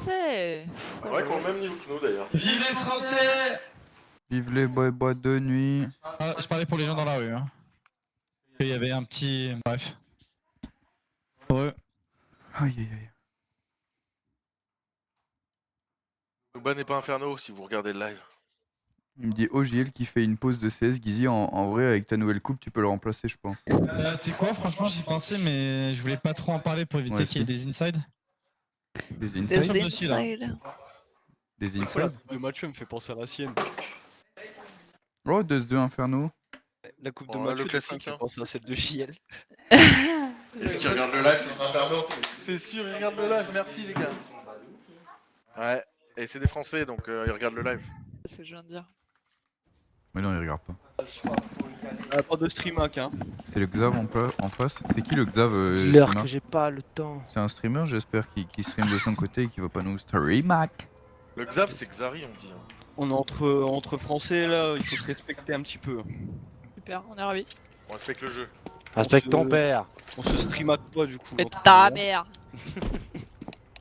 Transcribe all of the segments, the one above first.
Français. C'est vrai qu'on est au même niveau que nous d'ailleurs. Vive les Français! Vive les boîtes de nuit. Ah, je parlais pour les gens dans la rue. Hein. Il y avait un petit... Bref. Ouais. Aïe aïe aïe. Nouba n'est pas Inferno si vous regardez le live. Il me dit OGL qui fait une pause de CS. Guizy, en vrai, avec ta nouvelle coupe, tu peux le remplacer, je pense. Tu sais quoi, franchement, j'y pensais, mais je voulais pas trop en parler pour éviter Ouais, qu'il y ait des insides. Des Des insides. Des aussi, là. inside. Des La insides. coupe de Mathieu me fait penser à la sienne. Oh, Dust 2 Inferno. La coupe de Oh, Mathieu le classique, me hein. fait penser à celle de JL. Celui qui regarde le live, c'est Inferno. C'est sûr, il regarde le live, merci les gars. Ouais, et c'est des Français donc ils regardent le live. C'est ce que je viens de dire. Mais non, il regarde pas. Pas de streamac, hein. C'est le Xav en face. C'est qui le Xav Dis-leur streamer que j'ai pas le temps. C'est un streamer, j'espère, qui stream de son côté et qui va pas nous streamac. Le Xav, c'est Xari, on dit. Hein. On est entre Français là, il faut se respecter un petit peu. Super, on est ravis. On respecte le jeu. Respecte se- ton père. On se streamac pas du coup. Et entre ta nous, hein. mère.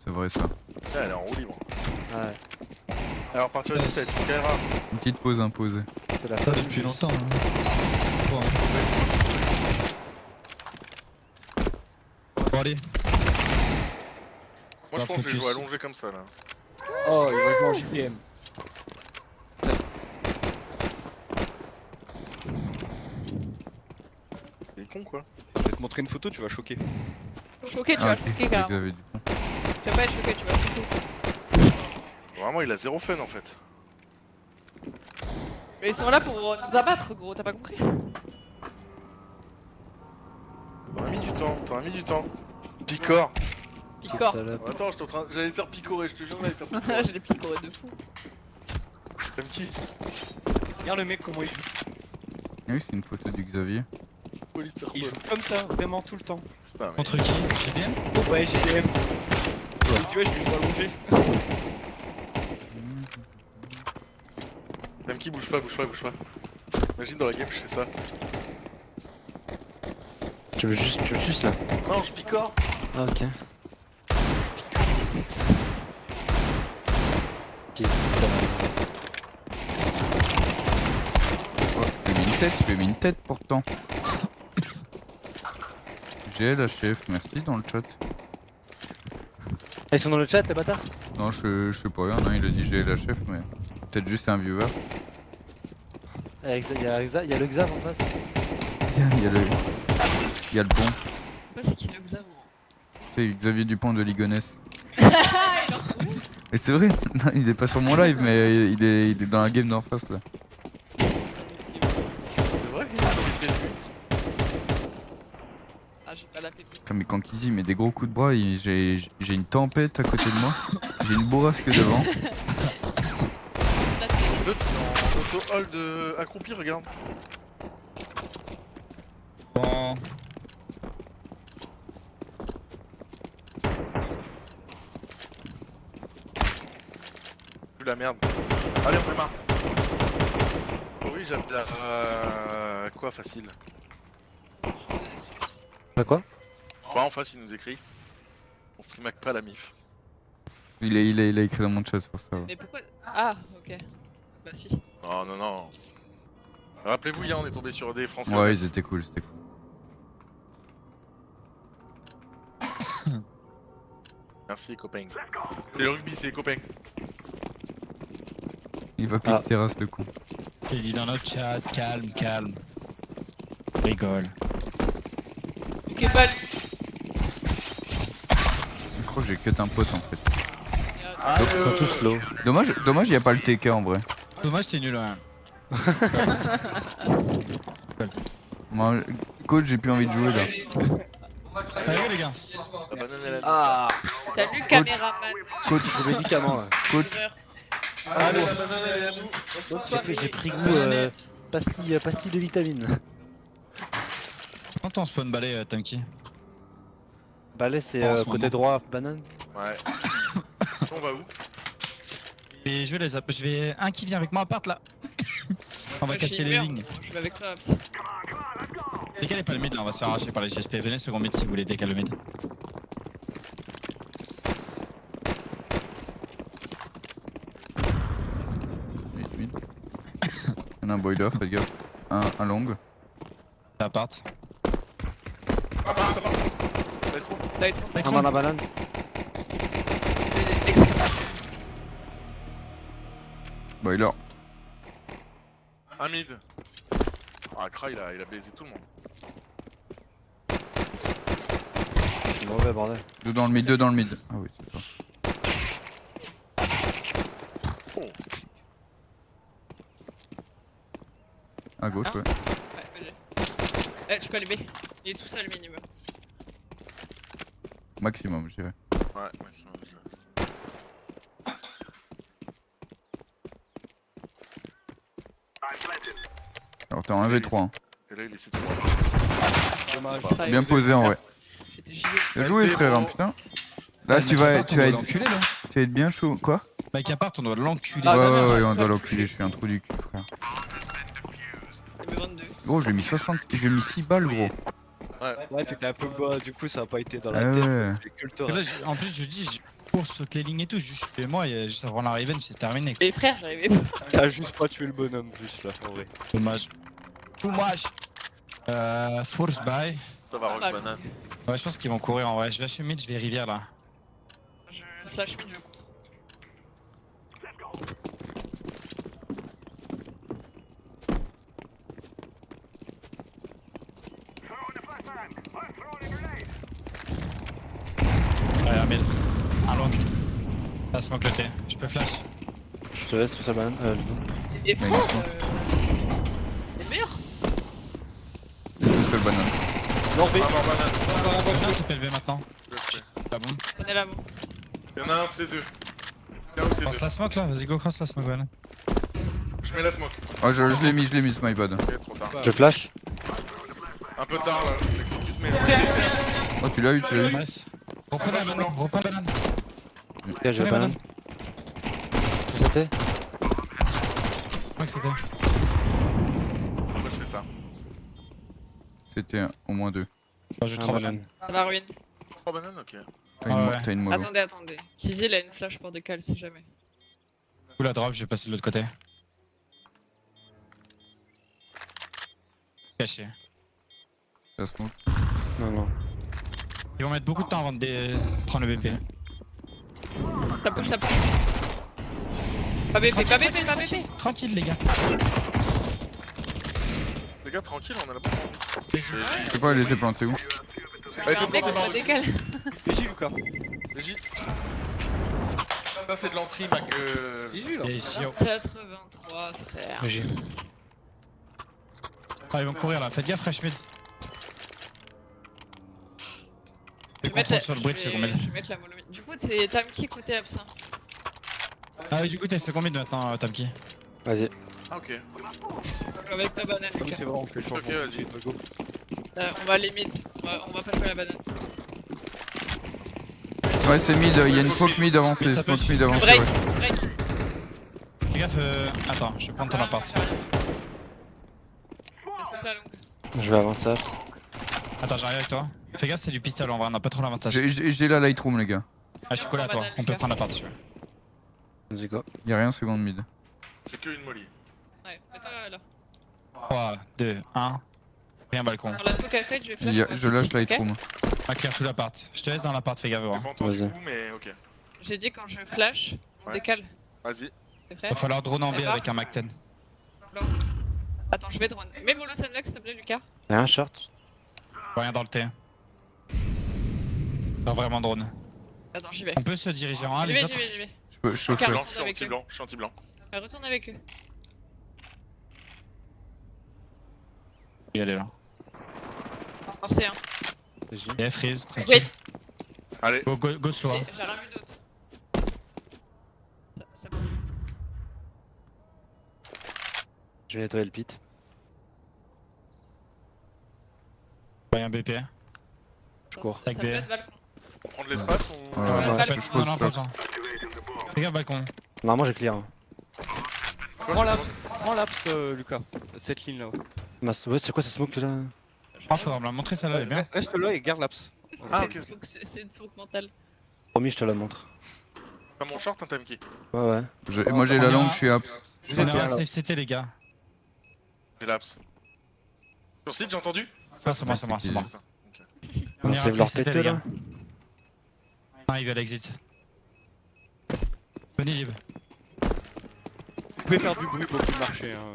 C'est vrai ça. Ah, elle est en roue libre. Ouais, Alors partir ici, ça va être Kaira. Une petite pause imposée. c'est la Pas fin depuis longtemps. Hein. Bon, allez. Moi je Bah, pense que je vais focus. jouer allongé comme ça là. Oh, il va jouer en JPM. Il est con quoi. Je vais te montrer une photo, tu vas choquer. Choqué, tu Ah, vas ok. choquer C'est carrément. Xavier Dupont. Tu vas pas être choqué, tu vas choquer. Vraiment, il a zéro fun en fait. Mais ils sont là pour nous abattre, gros, t'as pas compris? T'en as mis du temps, t'en as mis du temps. Picor. Picor. salope. Attends, j'allais faire picorer, je te jure, j'allais faire picorer. Je l'ai picoré de fou. Comme qui? Regarde le mec comment il joue. Ah oui, c'est une photo du Xavier. Poli de faire Il quoi. joue comme ça, vraiment tout le temps. Putain, mais... Contre qui JDM? Ouais, JPM. Tu vois, je lui joue allongé. Même qui bouge pas, bouge pas, bouge pas. Imagine dans la game, je fais ça. Tu veux juste là. Non, je picore. Ah, ok. Ok, ça Oh, je lui ai mis une tête pourtant. J'ai la chef, merci dans le chat. Ils sont dans le chat les bâtards. Non, je sais pas, non, il a dit j'ai la chef, mais peut-être juste un viewer. Il y a le Xav en face. Il y a le. Il y a le pont. Je sais pas c'est qui le Xavo. Tu sais, Xavier Dupont de Ligonnès. Et c'est vrai, non, il est pas sur mon live, mais il est dans la game d'en face là. C'est vrai qu'il est sur le Ah, j'ai pas la pépite. Mais quand Kizzy met des gros coups de bras, j'ai une tempête à côté de moi. J'ai une bourrasque devant. L'autre, c'est en auto-hold accroupi, regarde. Bon. Plus la merde. Allez, on démarre. Oh oui, j'aime bien. Quoi, facile. Bah quoi? Bah, en face, il nous écrit. On streamac pas la mif. Il a écrit dans mon chat c'est pour ça. Ouais. Mais pourquoi? Ah, ok. Bah si. Non, non, non. Rappelez-vous, hier, on est tombé sur des Français. Ouais, ils étaient cool, c'était cool. Merci, les copains. Et le rugby, c'est les copains. Il va pique terrasse le con. Il dit dans notre chat, calme, calme. Rigole. Ok, balle. Je crois que j'ai cut un pote en fait. Ils sont tous low. Dommage, y a pas le TK en vrai. Dommage, t'es nul, hein. Moi, coach, j'ai plus envie de jouer là. Allez, les gars. La banane, elle a... Ah, Salut, caméraman. coach, le médicament là. Coach, Allez, la banane, elle est à nous. J'ai pris goût pastille de vitamine. Quand ton spawn balai, Tanky? Balai c'est En ce côté moment. droit, banane. Ouais. On va où? Et je vais les appeler. Je vais. Un qui vient avec moi à part là. On va Moi, je casser suis les merde. lignes. Je vais avec toi, psy. Décalez pas le mid là, on va se faire arracher par les GSP. Venez second mid si vous voulez décaler le mid. a un boiler, faites gaffe. Un long. Ça part. T'as été Un dans la banane. Boiler. Un mid. Ah, Kra, il a baisé tout le monde. C'est mauvais, bordel. Deux dans le mid, deux dans le mid. Ah oui, c'est ça. À gauche, ouais. Ouais, vas-y. Tu peux aller B. Il est tout seul minimum. Maximum, je dirais. Ouais, maximum. Alors t'es en 1v3. Hein. Et là, il essaie de Dommage. Ça, Bien posé en vrai. J'étais giga. Bien joué frère, hein, putain. Là tu vas être l'enculer là. bien chaud. Quoi? Mec à part, on doit l'enculer. Ah, Ouais, ça ouais, va, ouais, ouais. on doit l'enculer, je suis un trou du cul frère. Il y avait 22. Gros, je lui ai mis 60. Je lui ai mis 6 balles gros. Ouais, t'étais un peu bas, du coup ça a pas été dans la Ah tête. ouais. J'ai que le Et thorax. là, en plus, je dis, pour sauter les lignes et tout, juste et moi, juste avant la Raven, c'est terminé. Mais frère, j'arrivais pas. T'as juste pas tué le bonhomme, juste là, en vrai. Dommage. Dommage. Force buy. Ça va, Roche Ah, Banane. Ouais, je pense qu'ils vont courir en vrai. Je vais acheter mid, je vais rivière là. Je flash mid, je cours. Ouais, un mid. Un long. Ça smoke le T. Je peux flash. Je te laisse tout ça, banane. Et Mais fort, ils sont- les murs. Il est tout seul banane. Non, B. Viens, c'est PLV maintenant. Je fais. Pas bon. Prenez la bombe. Il y en a un C2. Là où Cross C2. la smoke là, vas-y go cross la smoke, voilà. Je mets la smoke. Oh, je l'ai mis, ce MyPad. Ok, trop tard. Je flash. Un peu tard là, je l'exécute, mais. Oh, tu l'as eu, tu l'as eu. Nice. Reprends la banane, reprends la banane. Ok, j'ai Prenez la la banane. banane. C'était. Je crois que c'était. Pourquoi je fais ça? C'était au moins 2. Bah, je Un tremble. banane. Ça va ruine. 3 bananes, ok. Ouais. T'as une mollo. Attendez. Kizzy, il a une flash pour décal si jamais. Du coup, la drop, je vais passer de l'autre côté. Caché. Ça smoke. Non. Ils vont mettre beaucoup de temps avant de prendre le BP. Ça push. Pas BP, pas BP, pas BP. Tranquille, les gars. Les gars, tranquille, on a la bombe en plus. Je sais pas, il était planté où? Je fais un mec, on va décal. BJ, Lucas. Légi. Ça, c'est de l'entrée, Mac. BJ, là. Et Gio. 83, frère. J'ai. Ah, ils vont courir là, faites gaffe, fresh mid. Je vais confondre sur le bridge, second mid. Je vais mettre la molomine. Du coup, c'est Tamki côté absent. Ah oui, du coup, t'es second mid maintenant, Tamki. Vas-y. Ah, ok. Avec ta banane, Comme Lucas. c'est vrai, on fait le changement. Ok, vas-y. Go. On va aller mid. On va pas jouer la banane. Ouais, c'est mid, il y a une smoke mid avancée. Ça peut- Smoke mid avancée, Break, ouais. break. Fais gaffe, attends, je vais prendre ton appart. Je la longue. Je vais avancer. Attends, j'arrive avec toi. Fais gaffe, c'est du pistolet en vrai, on a pas trop l'avantage. J'ai la lightroom, les gars. Ah, je suis collé à toi, on peut prendre l'appart si tu veux. Vas-y, go. Y'a rien, seconde mid. J'ai que une molly. Ouais, mets-toi là. 3, 2, 1. Rien balcon. Alors la smoke a fait, je vais flash. Je lâche Ok. lightroom. Ma claire tout l'appart. Je te laisse dans l'appart, fais gaffe, J'ai gros. pas entendu Vas-y. où, mais ok. J'ai dit quand je flash, on Ouais. décale. Vas-y. C'est prêt? Va falloir drone en B Ça va avec un Mac 10. Attends, je vais drone. Mets volo sunlock s'il te plaît, Lucas. Y'a un short. Rien dans le T. Non, vraiment drone. Attends, j'y vais. On peut se diriger en A, J'y les vais, autres. j'y vais. Je peux Ok. faire. Blanc, je suis avec eux. anti-blanc, je suis anti-blanc. Retourne avec eux. Il y aller là. Forcez un. Vas-y. Et freeze, tranquille. Oui. Allez, Go slow. hein. J'ai rien vu d'autre. Ça- Je vais nettoyer le pit. Ouais, un BP. Je cours. Avec Ça peut B. être balcon. on prend de l'espace ou. Ouais, Ouais, ouais, ça ouais. peut être. Non, non, pas besoin. Fais gaffe, balcon. Normalement, j'ai clear. Hein. Prends l'aps, Lucas. Cette ligne là. Ouais, c'est quoi cette smoke là? Ah, faudra me la montrer celle-là, elle est bien. Reste là et garde l'aps. Ah, C'est ok. une smoke- C'est une smoke mentale. Promis, je te la montre. Pas mon short, un Tamki. Ouais. Moi j'ai la longue, je suis apps. On est en safe CT, les gars. Relapse. Sur site, j'ai entendu? Ah, c'est moi, c'est moi, c'est moi. Putain, ok. On On ira save leur féliciter, PT les là. gars. Ah, il veut l'exit. Venez, Lib. Vous pouvez faire du bruit pour tout marcher. Hein.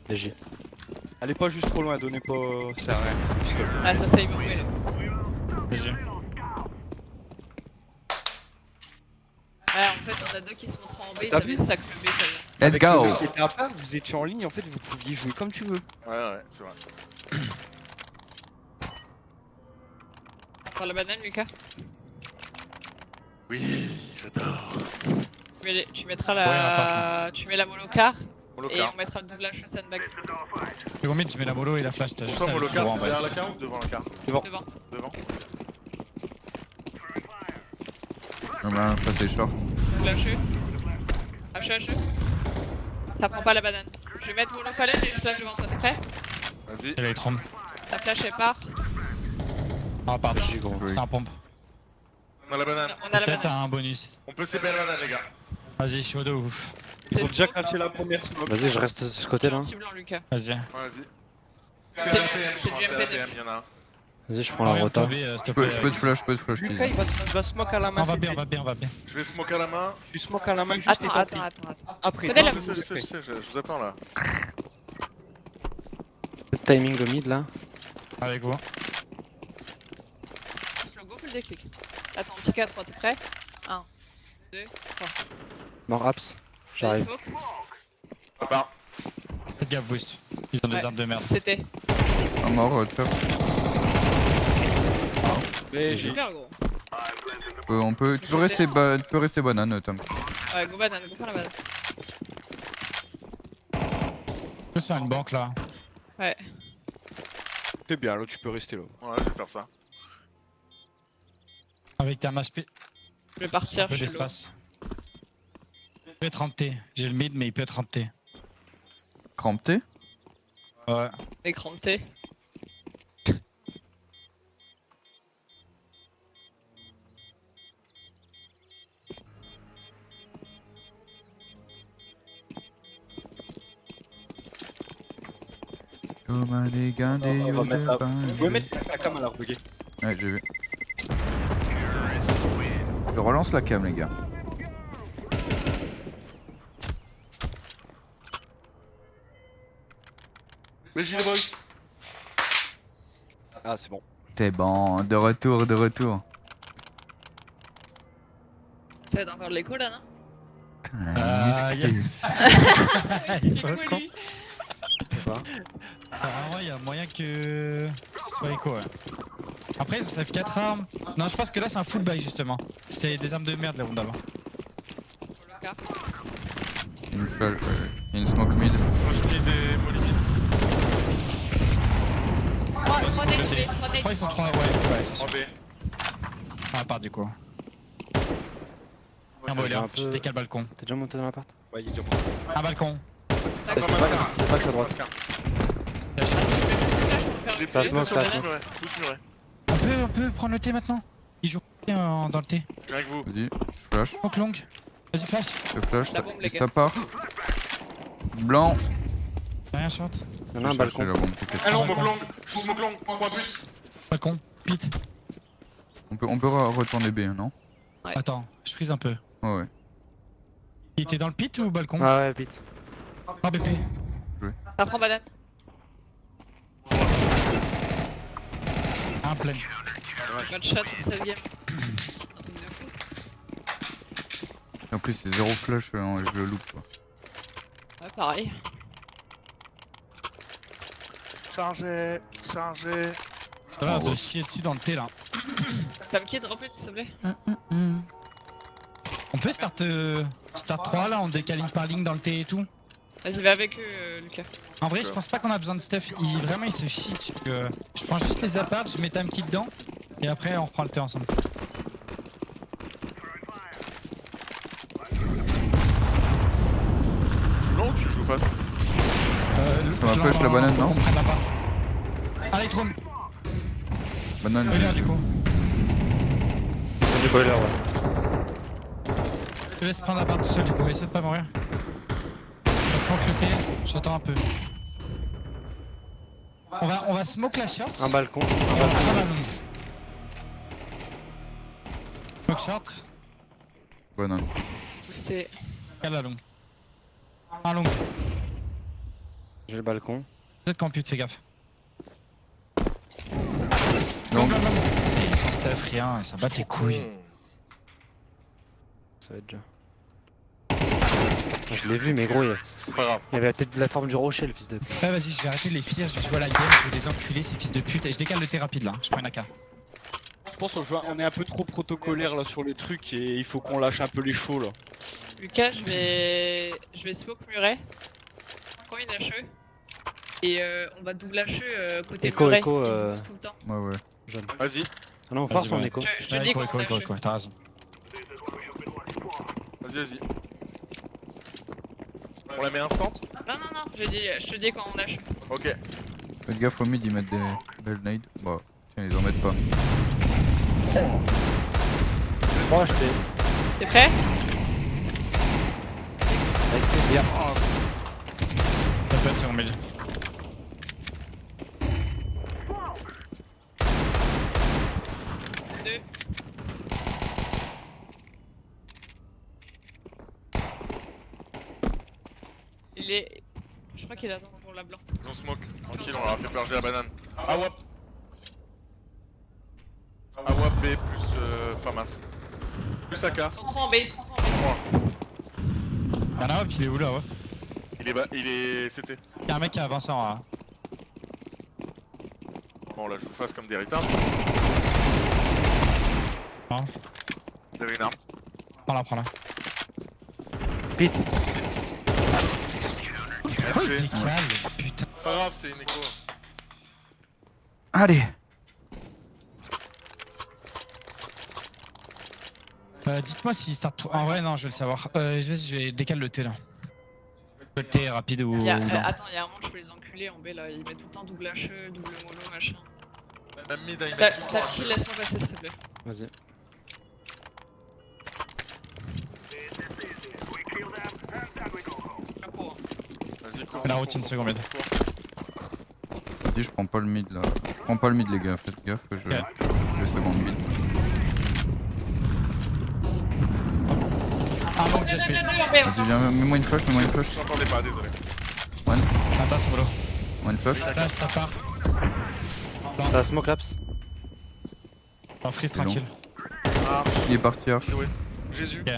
DG. Allez pas juste trop loin, donnez pas. C'est rien. S'il te plaît. Ah, ça il me là. Vas-y. Ouais, en fait, on a deux qui se montrent en B, T'as t'avais vu stack le B, ça y est. Let's Avec le go. mec qui était à part, vous étiez en ligne, en fait, vous pouviez jouer comme tu veux. Ouais, c'est vrai. Prends la banane, Lucas. Oui, j'adore. Tu mettras Ouais, on va la. Tu mets la molocar Molo et car. on mettra le doublage au sandbag. C'est combien tu mets la molo et la flash? T'as juste Pourquoi à Molo le car, droit en c'est vrai. derrière la car ou devant la car? Devant. Devant. On va passer short. Doublage E. HE. Ça prend pas la banane. Je vais mettre monofalène et je flash devant toi, t'es prêt? Vas-y. Il a les trompes. Ta flash elle part. Ah, pardon. Oui. C'est un pompe. On a la banane. On a la Peut-être banane. un bonus. On peut CP la banane, les gars. Vas-y, chaud de ouf. Ils ont déjà craché la première smoke. Vas-y, je reste de ce côté là. Gentil blanc, Lucas. Vas-y. Ouais, vas-y. C'est la PM, je c'est crois, du c'est la MP9. PM, y'en a un. Vas-y, je prends la Oriente rota. au B, s'il te Je peux plaît. te flash, Lucas, il va smoke à la main. On va c'est bien, fait. on va bien, on va bien. Je vais smoke à la main. Tu smoke à la main juste Attends, et tant pis. attends. Après, Connais non, la Je sais, je vous attends là. Le timing au mid là. Avec vous. Slow, full déclic. Attends, pique à 3, t'es prêt? 1, 2, 3. Mort Aps. J'arrive. Ça part. Faites gaffe, boost. Ils ont des Ouais. armes de merde. C'était Un mort, chop. Mais j'ai. super gros. On peut. Tu peux rester banane, Tom. Ouais, go banane, go faire la banane. Je peux faire une banque là. Ouais. T'es bien, là, tu peux rester là. Ouais, je vais faire ça. Avec ta HP, Je vais partir, un peu je suis low. d'espace. Il peut être en T. J'ai le mid, mais il peut être en T. Crampté. Ouais. Écran de thé. Comme un dégât des On va yeux mettre de la- pain. Vous pouvez mettre la cam à la bugger. Ouais, j'ai vu. Je relance la cam, les gars. Mais j'ai les boys. Ah, c'est bon. C'est bon, de retour, de retour. Ça va être encore de l'écho là, non? Putain, musclé. Il est trop C'est quoi, con. lui? Ah ouais, il y a moyen que ce soit écho, ouais. Après, ça fait 4 armes. Non, je pense que là, c'est un full buy justement. C'était des armes de merde la round d'avant. Lucas. Une flash, une smoke mid. Moi, je mets des molimines. 3 Je crois nades, qu'ils sont 3, ouais, c'est sûr. En B. Ah, à part du coup. Un j'ai boiler, un peu- je décale balcon. T'es déjà monté dans l'appart? Ouais, il est déjà bon. Un balcon. C'est pas que la droite. Ça se moque, ça se moque. Tous murés. On peut prendre le T maintenant. Il joue bien dans le T. Je viens avec vous. Vas-y, je flash, Donc longue. Vas-y, flash. je flash, La bombe, les ça gars. part. Blanc. Rien short. Il y en a un Je cherche balcon. la bombe, t'inquiète. Ah non, smoke long. Smoke long. Point but. Balcon. Pite. On peut retourner B, non? Ouais. Attends, je frise un peu. Ouais, ouais. Il était dans le pit ou balcon? Ah ouais, vite. Ah, BP. Ça prend banane. Un plein. One shot sur cette game. En plus, c'est zéro flash, je le loupe, quoi. Ouais, pareil. Chargé. Chargé. Ça va, de chier dessus dans le T là. T'as me qui drop it, s'il te plaît? On peut start 3 là, on décale ligne par ligne dans le T et tout. Vas-y, va avec eux, Lucas. En vrai, je pense pas qu'on a besoin de stuff. Vraiment, il se chie dessus. Je prends juste les apparts, je mets Tam qui dedans. Et après, on reprend le T ensemble. Tu joues long ou tu joues fast? On va push la banane, non? On prenne l'appart. Allez, Trône. Banane. Boiler du coup. C'est du boiler, ouais. te laisse prendre la part tout seul du coup, essaie de pas mourir. Passe pas occulté, j'attends un peu. On va smoke la short. Un balcon. On va prendre la longue. Smoke short, Ouais, non. Boosté. regarde la longue. Un long. J'ai le balcon. Peut-être qu'en pute, fais gaffe. Longue. Et ils s'en stuff rien, ils s'en battent les couilles. Ça va être déjà. Je l'ai vu, mais gros, il Pas grave. y avait peut-être la forme du rocher, le fils de. Ouais, vas-y, je vais arrêter de les finir, je vais jouer à la game, je vais les enculer, ces fils de pute. Et je décale le T rapide là, je prends une AK. Je pense on est un peu trop protocolaire là sur le truc et il faut qu'on lâche un peu les chevaux là. Lucas, je vais smoke muret. Prends une HE. Et on va double HE côté Écho, muret. écho, Ils se boostent tout le temps. Ouais, ouais. Jeune. Vas-y, Ah non, Vas-y, force son ouais. écho. Je te Ouais, dis écho, qu'on écho, a écho, t'as raison. vas-y. On la met instant? Non, non, non, je te dis quand on HE. Ok. Faites gaffe au mid, ils mettent des belles nades. Bon, tiens, ils en mettent pas. 3 HP. T'es prêt? Avec plaisir. Ça peut être sur mid. Deux. Il est. Je crois qu'il attend pour la blanc. On smoke. Tranquille, on leur a fait purger la banane. Awap. Awap B plus Famas. Plus AK. Ils sont trop en B, ils sont trop en B. 3. Y'en a un, puis il est où là, ouais? Il est CT. Y'a un mec qui a avancé en A. Bon, là, je vous fasse comme des retards. Non. Vous avez une arme. Prends-la. Pete. Pourquoi il Ouais. décale, putain? Pas grave, c'est une écho. Allez! Dites-moi s'il start trop. En vrai, non, je vais le savoir. Je vais décaler le T là. Le T rapide ou. Il y a, non. attends, il y a un moment je peux les enculer en B là, ils mettent tout le temps double HE, double mollo, machin. Même mid, il T'as met tout le temps. qui laisse-moi passer s'il te plaît. Vas-y. Je cours. Vas-y, cours. La routine seconde mid. Vas-y, je prends pas le mid là. Je prends pas le mid, les gars, faites gaffe, je seconde mid. Ah bon, just speed. Vas-y, viens, mets-moi une flash. Je t'entendais pas, désolé. Attends, c'est mollo. One flash. Là, ça part. Ça smoke laps. En freeze C'est long. tranquille. Arch. Il est parti, Arch. Joué. Jésus. Ok.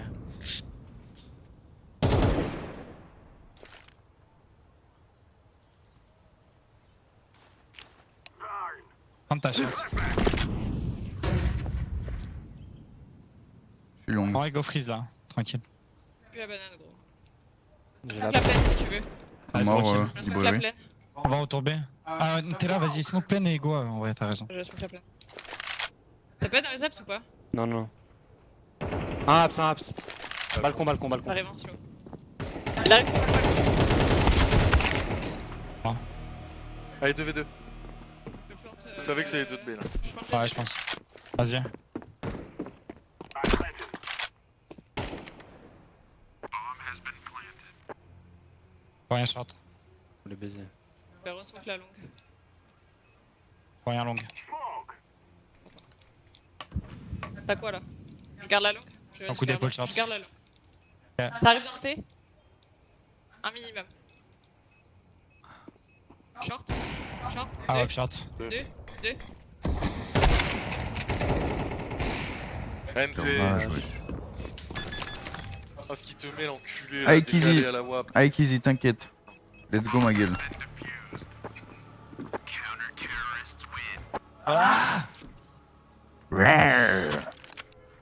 Prends ta shot. Je suis long. On va go freeze là, tranquille. Plus la banane gros. Je J'ai smoke la. la plaine si tu veux. Allez, Mort, tranquille. Je il smoke brûle. la plaine. On va retourner. Ah, t'es là, vas-y, smoke plein et go, en vrai, t'as raison. Je smoke la plaine. T'as pas dans les apps ou pas? Non, non. Un apps. Balcon. Arrive en slow. Il arrive pour le balcon. Allez, 2v2. Je plante, Vous savez que c'est les 2 de B là. Je plante Ouais, je pense. Vas-y. Rien short, Le baiser. Je vais resmoke la longue. rien long. T'as quoi là? Je garde la longue? Un coup d'épaule short. Je garde la longue. Ouais. T'arrives dans le T? Un minimum. Short. Ah Deux. ouais, short. 2. NT. Dommage, wesh. Ah, ce qui te met l'enculé là, Avec décalé Easy. à la WAP. Avec Easy, t'inquiète. Let's go, ma gueule.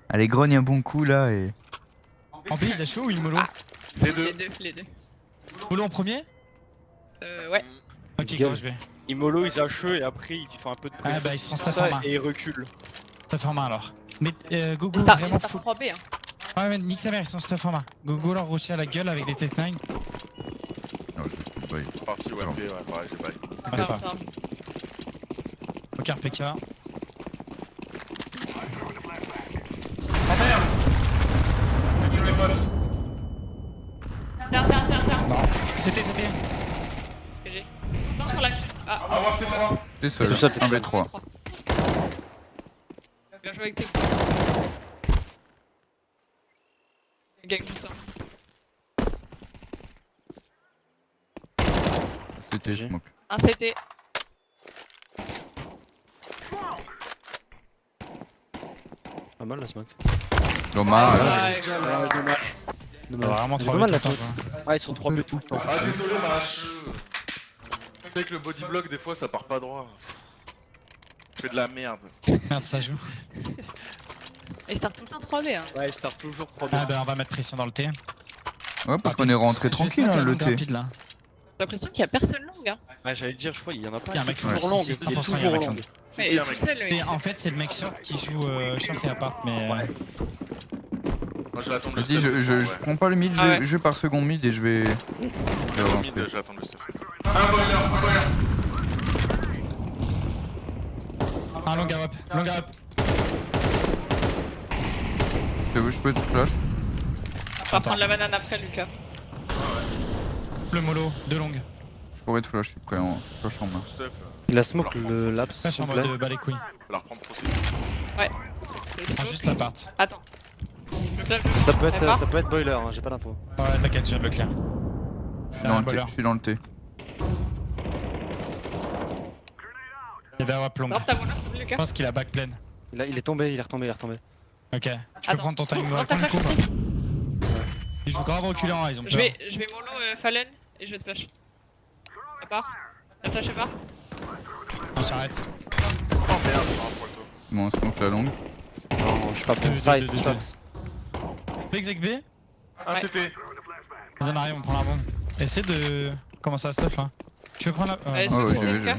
Allez, grogne un bon coup là et. En plus, il a chaud ou il mollo? Les deux. Les deux. Mollo en premier? Ouais. Ok, Gueule. go, je vais. Ils mollo, ils hacheux et après ils font un peu de pression. Ah bah, ils se sur transfèrent ça en main. et ils reculent. Stuff en main alors. Mais Gogo, Start vraiment fou. 3B hein. Ouais, mais nique sa mère, ils sont stuff en main. Gogo leur rocher à la gueule avec des Tech 9. Non, je vais pas y- Parti WAP, ouais, pareil, j'ai pas. Ah, c'est pas. Ça. Ok, RPK. Tu mes potes. C'était. GG. Non, sur live. Ah, Ah, moi, c'est moi. T'es seul. Tout seul, t'es 1v3. Bien joué avec tes. Gagne du temps. C'était smoke. Un CT. Pas mal la smoke. Dommage. Ouais, Ouais, dommage. Vraiment J'ai trop pas mal la vite, smoke. hein. Ah, ils sont 3 buts tout le temps. Ah, désolé, ma. Tu sais que le body block, des fois, ça part pas droit. Fais de la merde. Merde, ça joue. Et start tout le temps 3B. Hein. Ouais, ils startent toujours 3 buts. Ah bah on va mettre pression dans le T. Ouais, parce qu'on est rentré tranquille, hein, le T. Rapide là. J'ai l'impression qu'il y a personne long, hein. Ouais, j'allais dire, je crois, il y en a pas. Il y a un qui mec est toujours long. long. Si, Il si, est 100%, il y a un toujours mec long. long. Si, Mais si, il est un tout mec. seul, le Et mec. en fait, c'est le mec short qui joue short et appart, mais. Moi, je vais attendre le Vas-y, stuff, je ouais. prends pas le mid, Ah ouais. je vais par second mid et je vais avancer. Je vais attendre le stuff. Un boiler. Un long up. Je peux te flash. On va prendre la banane après, Lucas. Le mollo, 2 longues. Je pourrais te flash, je suis prêt en flash en main. Stuff, Il a smoke le laps. Flash en s'il vous plaît. mode bas les couilles. faut la reprendre trop Prends juste l'appart. Attends. Ça peut D'accord. être boiler, hein, j'ai pas d'info. Ouais, t'inquiète, je viens de le clear. Je suis dans le T. Je suis dans le T. Il va avoir plomb. Drop ta voleur, s'il te plaît, Je Lucas. pense qu'il a back plein. Il est tombé, il est retombé. Ok. Tu peux Attends. prendre ton timing Drop ta le flash coup, aussi. Ils jouent grave reculés, hein, ils ont Je peur. vais mollo Fallen et je vais te flash. À part. La flash à part. On s'arrête. Oh merde, poilto. Bon, on smoke la longue. Non, je suis pas bon. Deux, Side, deux, deux, shots. Exec B. Ah, c'était. Vas-y, on arrive, on prend la bombe. Essaye de commencer à stuff là. Tu veux prendre la. Ouais, non, ouais, c'est j'y vais, Lucas.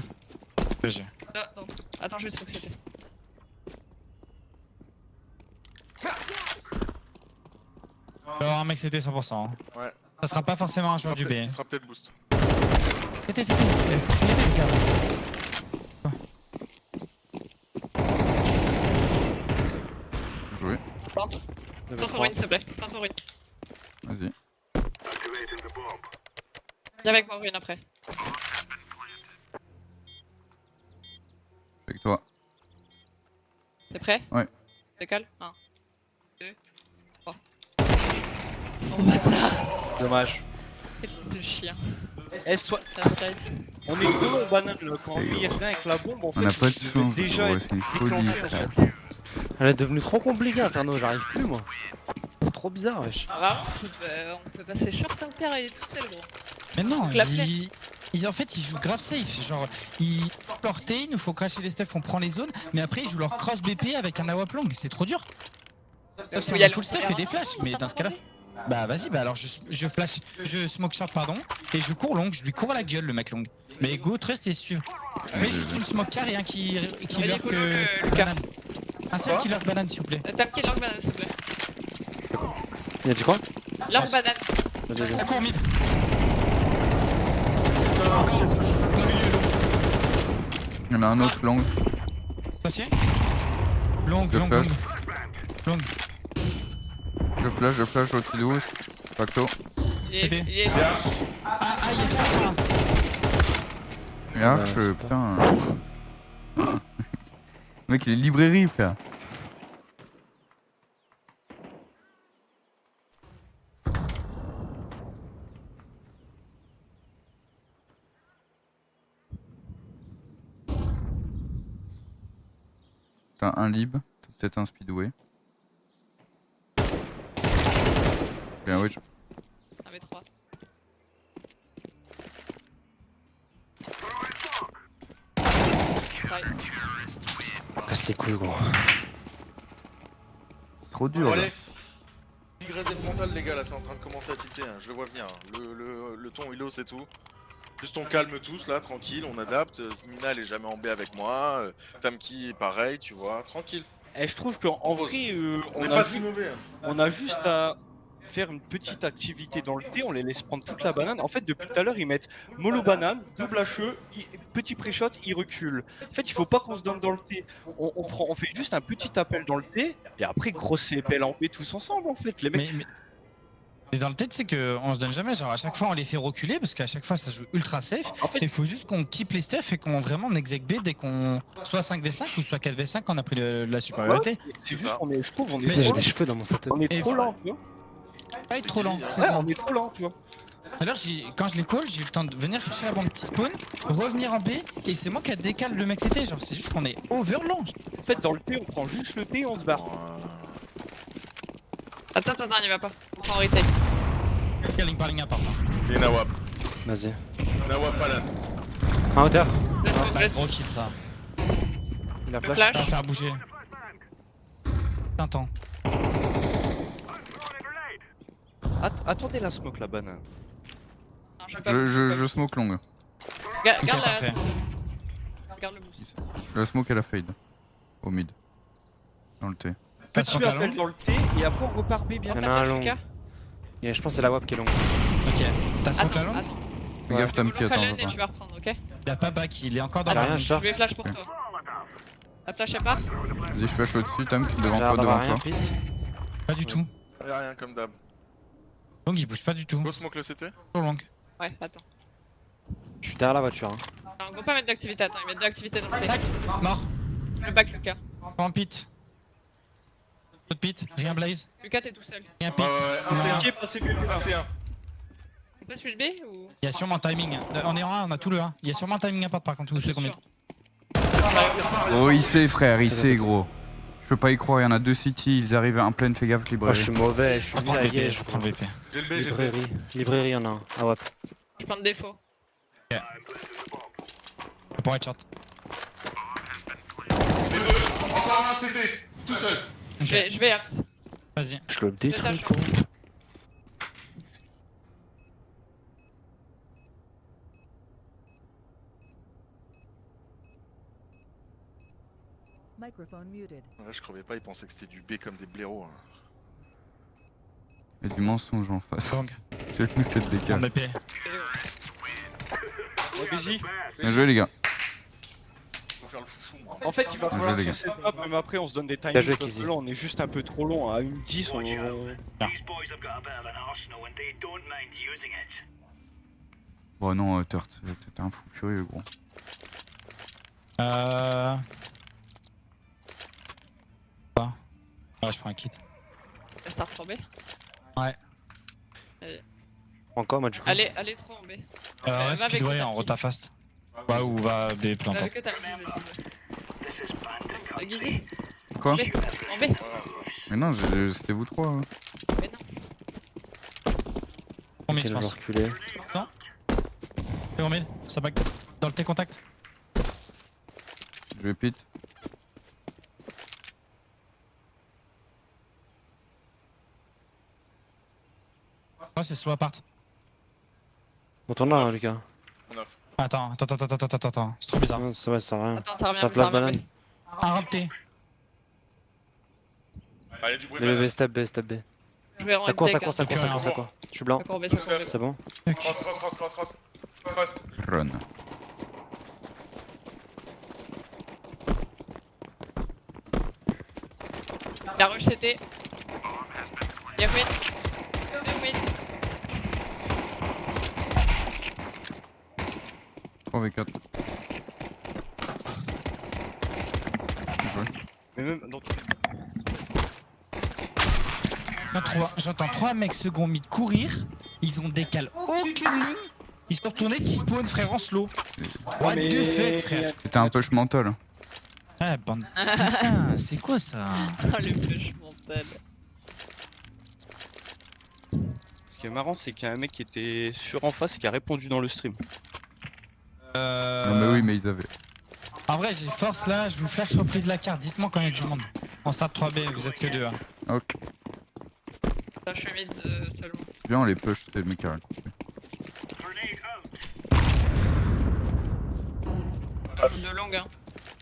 GG. Attends, attends, je vais smoke c'était. Il va y avoir un mec CT 100%. Hein. Ouais. Ça sera pas forcément un joueur du B. Il sera peut-être boost. CT. Finissez les gars. Joué. Plante pour une, s'il te plaît. Plante pour une. Vas-y. Viens avec moi, une après. Je suis avec toi. T'es prêt? Ouais. Décale. 1, 2, 3. Oh bâtard! Dommage. Quel fils de chien. Eh, soit... Ça me taille. On est deux en banane là. Quand lui il revient avec la bombe, en fait. On a pas de il devait chance, déjà gros, être c'est une folie, déclenché, en frère. fait. Elle est devenue trop compliquée, Inferno, j'arrive plus moi. C'est trop bizarre, wesh. Vraiment, on peut passer short au père, il est tout seul, gros. Mais non, La en fait, ils jouent grave safe. Genre, ils leur T, il nous faut cracher les stuff, on prend les zones. Mais après, ils jouent leur cross BP avec un AWP long. C'est trop dur. Sauf si Faut on y a aller full en stuff et première des flashs. Mais dans ce cas-là. Bah vas-y, bah alors je flash, je smoke short, pardon. Et je cours long, je lui cours à la gueule, le mec long. Mais go, trust et suivre. Mais juste une smoke car et un qui Vas-y, lurk follow le Lucas. banane. Un seul qui lurk banane, s'il vous plaît. T'as qui l'angle banane, s'il te plaît? Il a dit quoi? L'angle banane. Vas-y, vas-y. La cour mid. Il y en a un autre long. Passé. Long, Je long, flash. long. Je flash au petit 12. Facto. Il est. Aidez. Il est. Ah, il y a quelqu'un. Et Arch, putain. Mec, il est librairie, frère. T'as un lib, t'as peut-être un speedway. Bien, oui. 1v3. Casse les couilles, gros. C'est trop Bon, dur. Là. allez. Big reset mental, les gars, là, c'est en train de commencer à tilter. Hein. Je le vois venir. Hein. Le ton, il hausse et tout. Juste on calme tous, là, tranquille, on adapte. Mina, elle est jamais en B avec moi. Tamki, pareil, tu vois, tranquille. Eh, je trouve qu'en vrai, On est pas si mauvais. Hein. on a juste à faire une petite activité dans le thé, on les laisse prendre toute la banane. En fait, depuis tout à l'heure, ils mettent mollo banane, double HE, petit pré-shot, ils reculent. En fait, il faut pas qu'on se donne dans le thé. On fait juste un petit appel dans le thé, et après, grosse CPL en B tous ensemble, en fait. Les mecs, Et dans le tête, c'est qu'on se donne jamais. Genre, à chaque fois, on les fait reculer parce qu'à chaque fois, ça joue ultra safe. En fait, Il faut juste qu'on keep les stuff et qu'on vraiment on exec B dès qu'on. Soit 5v5 ou soit 4v5 quand on a pris la supériorité. c'est C'est juste ça. qu'on est, je trouve, on est Mais J'ai trop des lent. cheveux dans mon setup. On est Et trop voilà. lent, tu vois. Pas être trop lent, c'est Ouais, ça. on est trop lent, tu vois. Alors, quand je les call, j'ai eu le temps de venir chercher la bombe petit spawn, revenir en B, et c'est moi qui a décalé le mec CT. Genre, c'est juste qu'on est over lent. En fait, dans le T, on prend juste le T et on se barre. Attends, il y va pas. On prend en retail. Ligne par ligne à part. Et Nawab. Vas-y. Nawab Falan. En hauteur. Laisse, Bah, laisse. c'est gros kill ça. Il a Le flash. flash. Ça va faire bouger. Un temps. Attendez la smoke, la banane. Non, je vais pas. Je smoke long. Garde Ok, la. parfait. Garde le boost. La smoke elle a fade. Au mid. Dans le T. Passe Petit pantalon. appel dans le T et après on repart B bien. Il y en a T'as un fait long. Lucas Et je pense que c'est la WAP qui est longue. Ok. T'as smoke la Attends, longue attends. Fais gaffe, Tam qui Long attend. Fallon et papa. tu vas reprendre, ok? Il a pas back, il est encore dans Il a la rien, range. je sors. Je vais flash pour toi. La flash est pas? Vas-y, je flash au-dessus, Tam, devant J'ai l'air toi, d'avoir devant rien, toi. Pete. Pas du tout. Y'a rien comme d'hab. Donc il bouge pas du tout. Go smoke le CT. Trop long. Ouais, attends. Je suis derrière la voiture. Hein. Non, on va pas mettre d'activité, attends, il met de l'activité dans le T. Tac, mort. Le back, Lucas. Pas en pit. Pas de pit, rien blaze, Lucas, t'es tout seul. rien pit. Un Non. C1. Ok, passez B là. Un C1. C'est pas celui de B ou? Il y a sûrement timing. On est en 1, on a tout le 1. Il y a sûrement timing à part par contre, où c'est combien. Oh, il sait, frère, il sait, gros. Je peux pas y croire, il y en a deux city, ils arrivent à un plein, fais gaffe, Oh, je librairie. suis mauvais, je suis Je prends le VP, taillé. je prends le VP. J'ai le B, j'ai le B. Librairie. Librairie, y'en a un. Ah WAP. Je prends de défaut. Pour être short. Les deux. Encore un CT. Tout seul. Ok, Je vais Axe. vas-y. Je le détruis, Détache. quoi. Microphone muted. Là, je crevais pas, ils pensaient que c'était du B comme des blaireaux. Hein. Il y a du mensonge en face. Donc, C'est que nous, c'est le en décal. BP. Ouais, vas-y. Bien joué, les gars. Faut faire le foufou, moi. En fait, il va falloir les se gars. set up, même après on se donne des Bien timings. joué, Parce que Kizzy. là, on est juste un peu trop long. À une 10, on. These boys have got a bit of an arsenal and they don't mind using it. Bon, non, Turt, t'es un fou furieux, gros. Quoi Ouais, je prends un kit. Start pour B. Encore, moi, du coup. Allez trop en B. Ouais, va avec speedway ta en kit. rota fast. Ouais, ou va B, peu Avec importe. que t'as le Guizzy. Quoi En B. En B. Mais non, c'était vous trois. Hein. Mais non. Combien Ok, tu là, je vais penses reculer. C'est combien Ça back dans le T contact. Je vais pit. Ouais, c'est slow apart. On tourne là, hein, Lucas. On off. Attends. C'est trop bizarre. Non, ça va, ça sert à rien. Attends, ça revient, Ça ça place revient. banane. Un ramp T. Allez, du bruit. B, banane. step B, step B. Je vais rendre Ça court, ça tech, court, ça hein. court, ça court, ça court. Je suis blanc. Ça court B, ça court B. C'est bon. Cross. Fast. Run. La rush CT. Y'a queen. Y'a queen. 3v4. Mais même dans tout. J'entends 3 mecs second mid courir. Ils ont décalé aucune ligne. Ils sont retournés T-spawn, frère, en slow. What mais- the fuck, frère. C'était un push mental. Ah, bande. Putain, c'est quoi ça Oh, le push mental. Ce qui est marrant, c'est qu'il y a un mec qui était sur en face et qui a répondu dans le stream. Non, mais oui, mais ils avaient. En vrai, j'ai force là, je vous flash reprise la carte. Dites-moi quand il y a du monde. On start 3B, vous êtes que 2. Hein. Ok. Je suis mid seulement. Viens, on les push, c'était le mec qui a raconté. De long, hein.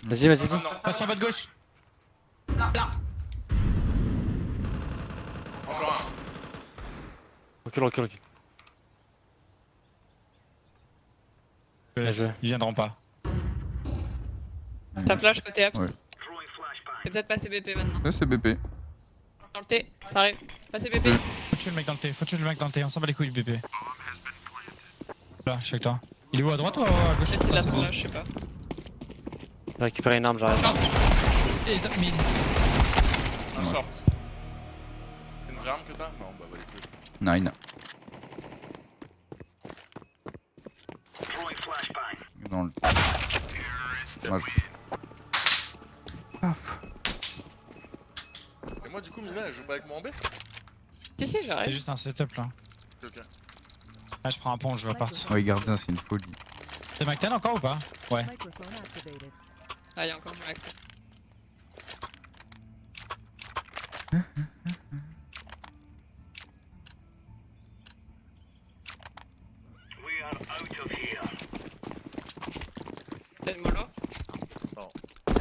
Vas-y, vas-y, vas-y. Passe sur votre gauche. Encore un. Recule, recule, recule. Bien joué. Ils viendront pas. Ta flash côté apps. Ouais. C'est peut-être passé BP maintenant. Ouais, c'est BP. Dans le T, ça arrive. Passez BP. Faut tuer le mec dans le T, faut tuer le mec dans le T, on s'en bat les couilles du BP. Là, je suis avec toi. Il est où, à droite ou à gauche? Peut-être qu'il Ah, a c'est son bon. là, je sais pas. J'ai récupéré une arme, j'arrive. Et mid. Un Ouais. short. Une vraie arme que t'as? Non, bah les couilles. Nine. Throwing flashbang. Dans le. Dommage. Paf. Et moi du coup Mina elle joue pas avec moi en B? Si, si, C'est j'arrive. juste un setup là. Ok. Là, je prends un pont, je vais partir. Ouais, gardien, c'est une folie. C'est McTen encore ou pas? Ouais. Ah, y'a encore du Mac. We are out of here. T'as une mollo? Non.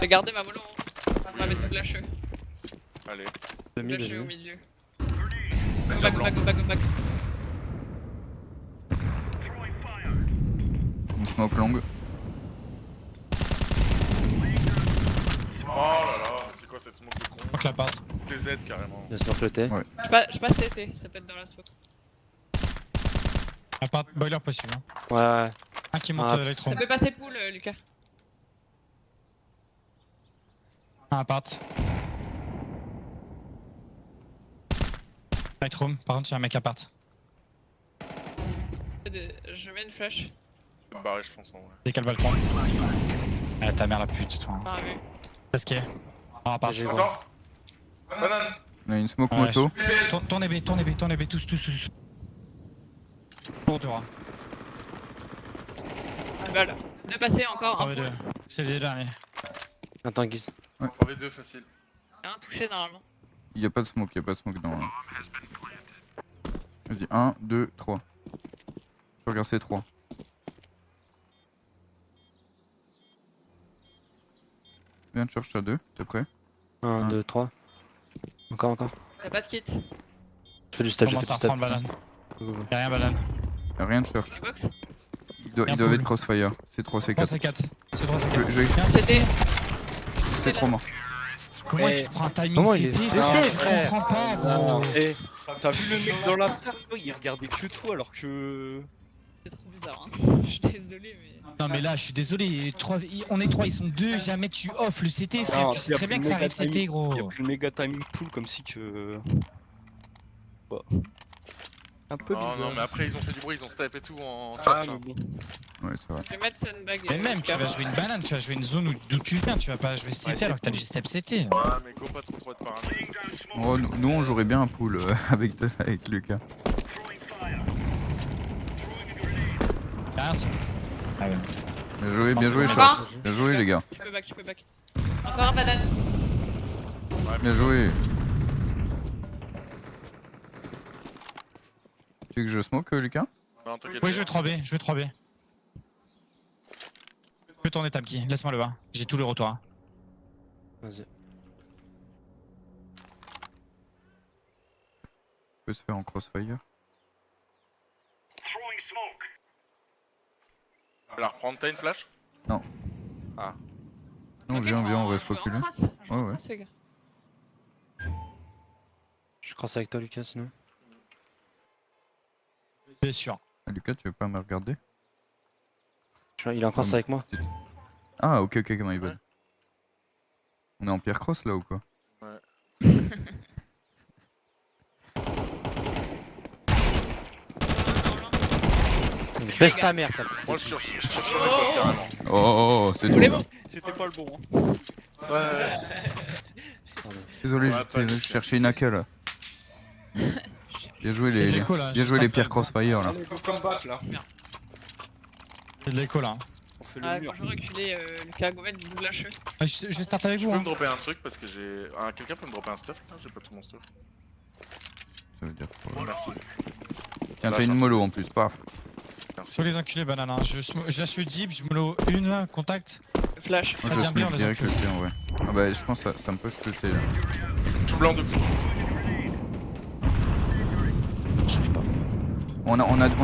J'ai gardé ma mollo. On va mettre double HE. Allez. Demi, Double HE au demi. milieu. Mec Go à back, go blanc. back, go back, go back. Throwing fire. On smoke long. Oh là là, mais c'est quoi cette smoke de con? Donc la part. TZ carrément. Je smoke le T. Ouais. Je passe TT, ça peut être dans la smoke. La part boiler possible. Hein. Ouais. Un qui monte Ah, électron. Ça peut passer pool, Lucas. Un appart. Lightroom, par contre, il y a un mec appart. Je mets une flash. Je vais me barrer je pense en vrai. Décale balcon. Ah, ta mère la pute, toi. Ah oui. Qu'est-ce qu'il y a? Un appart. J'ai- Attends. Banane. On a une smoke Ouais, moto. Tournez B, tournez B, tournez B, tous. Pour du roi. Deux balles. Deux passés encore. Un, 3v2. C'est les derniers. Attends, Guise. 3v2 facile. un touché normalement. Y'a pas de smoke dans. Vas-y, 1, 2, 3. Je regarde ces 3. Viens de chercher à 2, t'es prêt? 1, Un. 2, 3. Encore. T'as pas de kit. Je fais du step, je Commence fais à du step. reprendre banane. Go, go, go. Y'a rien banane. Y'a rien de cherche. Tu box. Ils Y'a un doivent pool. être crossfire. C'est 3, c'est 3 4. c'est 4. C'est 3 c'est 4. Je vais C'était. c'est 3 morts. Comment Mais tu prends un timing comment il est CT? CT, Je frère? comprends pas, Non, gros. Eh, t'as vu le mec dans l'after? Il regardait que toi alors que. C'est trop bizarre, hein. Je suis désolé, mais. Non mais là je suis désolé, on est 3, ils sont 2, jamais tu off le CT frère, Non, tu sais y a très bien plus que ça le arrive méga CT timing. gros. Il y a plus le méga timing pool comme si que. Quoi. Un peu Non, bizarre. non, mais après ils ont fait du bruit, ils ont step et tout en Ah, chat. mais bon. Ouais, c'est vrai. Je vais mettre Sunbag. Mais même tu vas jouer une banane, tu vas jouer une zone d'où tu viens, tu vas pas jouer CT alors que t'as du step CT. Ouais, mais go pas trop de paramètres. Oh, nous on jouerait bien un pool avec Lucas. Y'a rien. Ah ouais. Bien joué, Encore Short. Bien joué, les gars. Tu peux back. Encore un banane. Bien joué. Tu veux que je smoke, Lucas? Non, t'inquiète. Oui je vais 3B, je vais 3B. Je peux tourner Tabki, laisse-moi le bas, j'ai tous les retours. Hein. Vas-y. Peut se faire en crossfire. Throwing smoke. On va la reprendre, t'as une flash? Non, Ok, viens, on je reste vais en reculer. cross. Je Ouais, en ouais. cross, les gars. Je crosse avec toi, Lucas, sinon. Bien sûr. Ah, Lucas, tu veux pas me regarder? Il est en cross avec moi. Ah, ok, my bad. On est en pierre cross là ou quoi? Baisse ta mère, ça. Moi je tire sur les potes carrément. Oh, c'est tout. voulez là. bon C'était pas le bon. Hein. Ouais. Désolé, Ouais, pas je de- cherchais une AK là. Bien joué Il y a les, de l'écho, là, bien juste joué les après. pierres crossfire là. Allez, go combat là. J'ai de l'écho là. Hein. On fait le Ah, mur. quand je reculais, Lucas, go mettre double HE. Ah, je start avec Tu vous. peux me Hein. dropper un truc parce que j'ai. Ah, quelqu'un peut me dropper un stuff là? J'ai pas tout mon stuff. Ça veut dire quoi? Merci. Tiens, t'as une mollo en plus, paf. Merci. Faut les enculés banane. Hein. Je lâche le deep, je me l'eau une là, contact. Flash. Moi Ah, je bien, bien, smoke les direct le enculés. T en vrai. Ah bah je pense que ça me push le T là. Je suis blanc de fou. J'arrive pas. On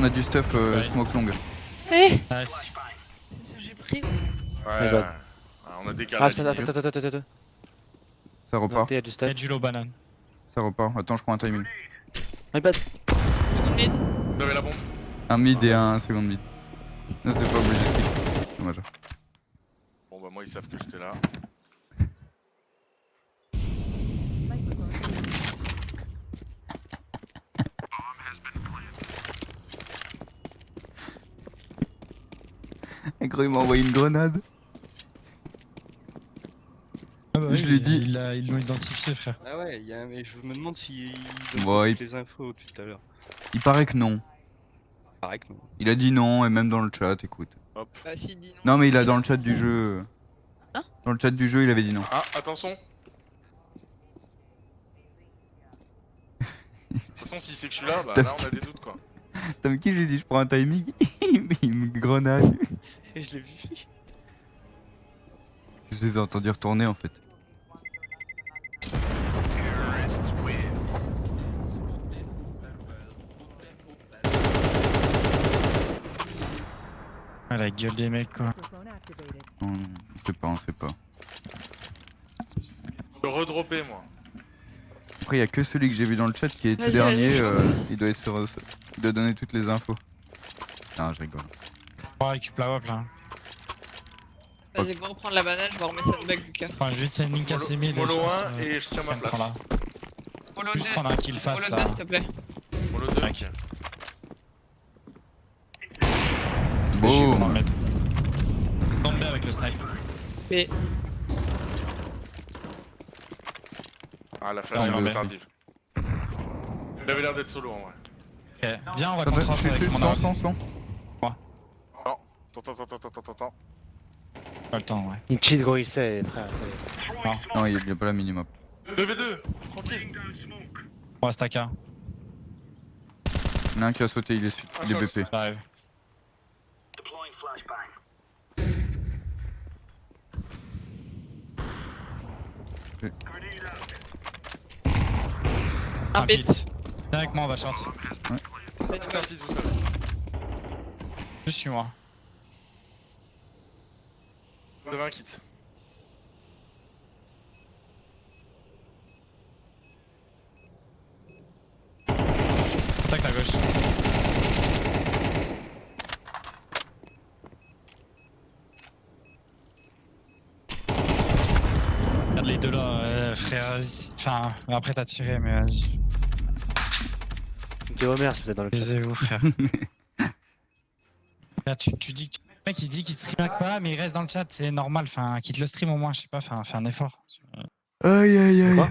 a du stuff Ouais. smoke long. Eh Nice. C'est ce que j'ai pris. Ouais. bad. Ah, on a décalé. Ah, attends. Ça Dans le repart, T, il y a du Y'a step. du low banane. ça Ça repart. Attends, je prends un timing. iPad. Seconde mid. Vous avez la bombe. Un mid et un second mid. Non, t'es pas obligé de cliquer. Dommage. Bon bah moi ils savent que j'étais là. Et gros, il m'a envoyé une grenade. Ah bah Je lui ai dit- Ils l'ont identifié, frère. Ah ouais, mais je me demande s'il donne Bon, pas il- toutes les infos tout à l'heure. Il paraît que non. Pareil que non. Il a dit non, et même dans le chat, écoute. Bah, s'il dit non. Non, mais il a dans le chat du jeu. Hein? Dans le chat du jeu, il avait dit non. Ah attention. De toute façon si c'est que je suis là, bah là on a des doutes quoi. T'as vu qui j'ai dit je prends un timing? Il me grenade. Et je l'ai vu. Je les ai entendus retourner en fait. Ah, la gueule des mecs, quoi. Non, on sait pas, on sait pas. Je peux redropper moi. Après, il y a que celui que j'ai vu dans le chat qui est tout Vas-y, dernier. vas-y. Il doit être il doit donner toutes les infos. Non, je rigole. On récupère la wap là. Vas-y, go reprendre la banane, je vais remettre Sandbag, Lucas. Enfin, je vais essayer de link assez mid. Molo je pense, 1 et je tiens ma elle flash. prend là. Polo Juste 2. prendre un kill face Polo là. 2, s'il te plaît. Molo 2. Ok. Boum. Bon. Tombe avec le snipe. Mais Ah la Ah, flash non, est mais- tardive. Il avait l'air d'être solo en vrai. Ok. Viens, on va Attends, contre je suis avec mon sans, arme. sans. Attends. Pas le temps, ouais. Il cheat gros, il sait, frère. c'est- Non, il y a pas la minimum. 2v2, tranquille. On va stack un. Il y en a un qui a sauté, il est BP. J'arrive. Deploying flashbang. Grenade out. un pit. Viens avec moi, on va short. Merci de vous savez. Juste suis-moi. Vous avez un kit. Contact à gauche. Regarde les deux là, frère. Vas-y. Enfin, après t'as tiré, mais vas-y. Dis Homer si vous êtes dans le chat. Taisez-vous, frère. Là, tu dis que le mec il dit qu'il stream pas, mais il reste dans le chat, c'est normal. Enfin, quitte le stream au moins, je sais pas, fais un effort. Aïe aïe aïe. Quoi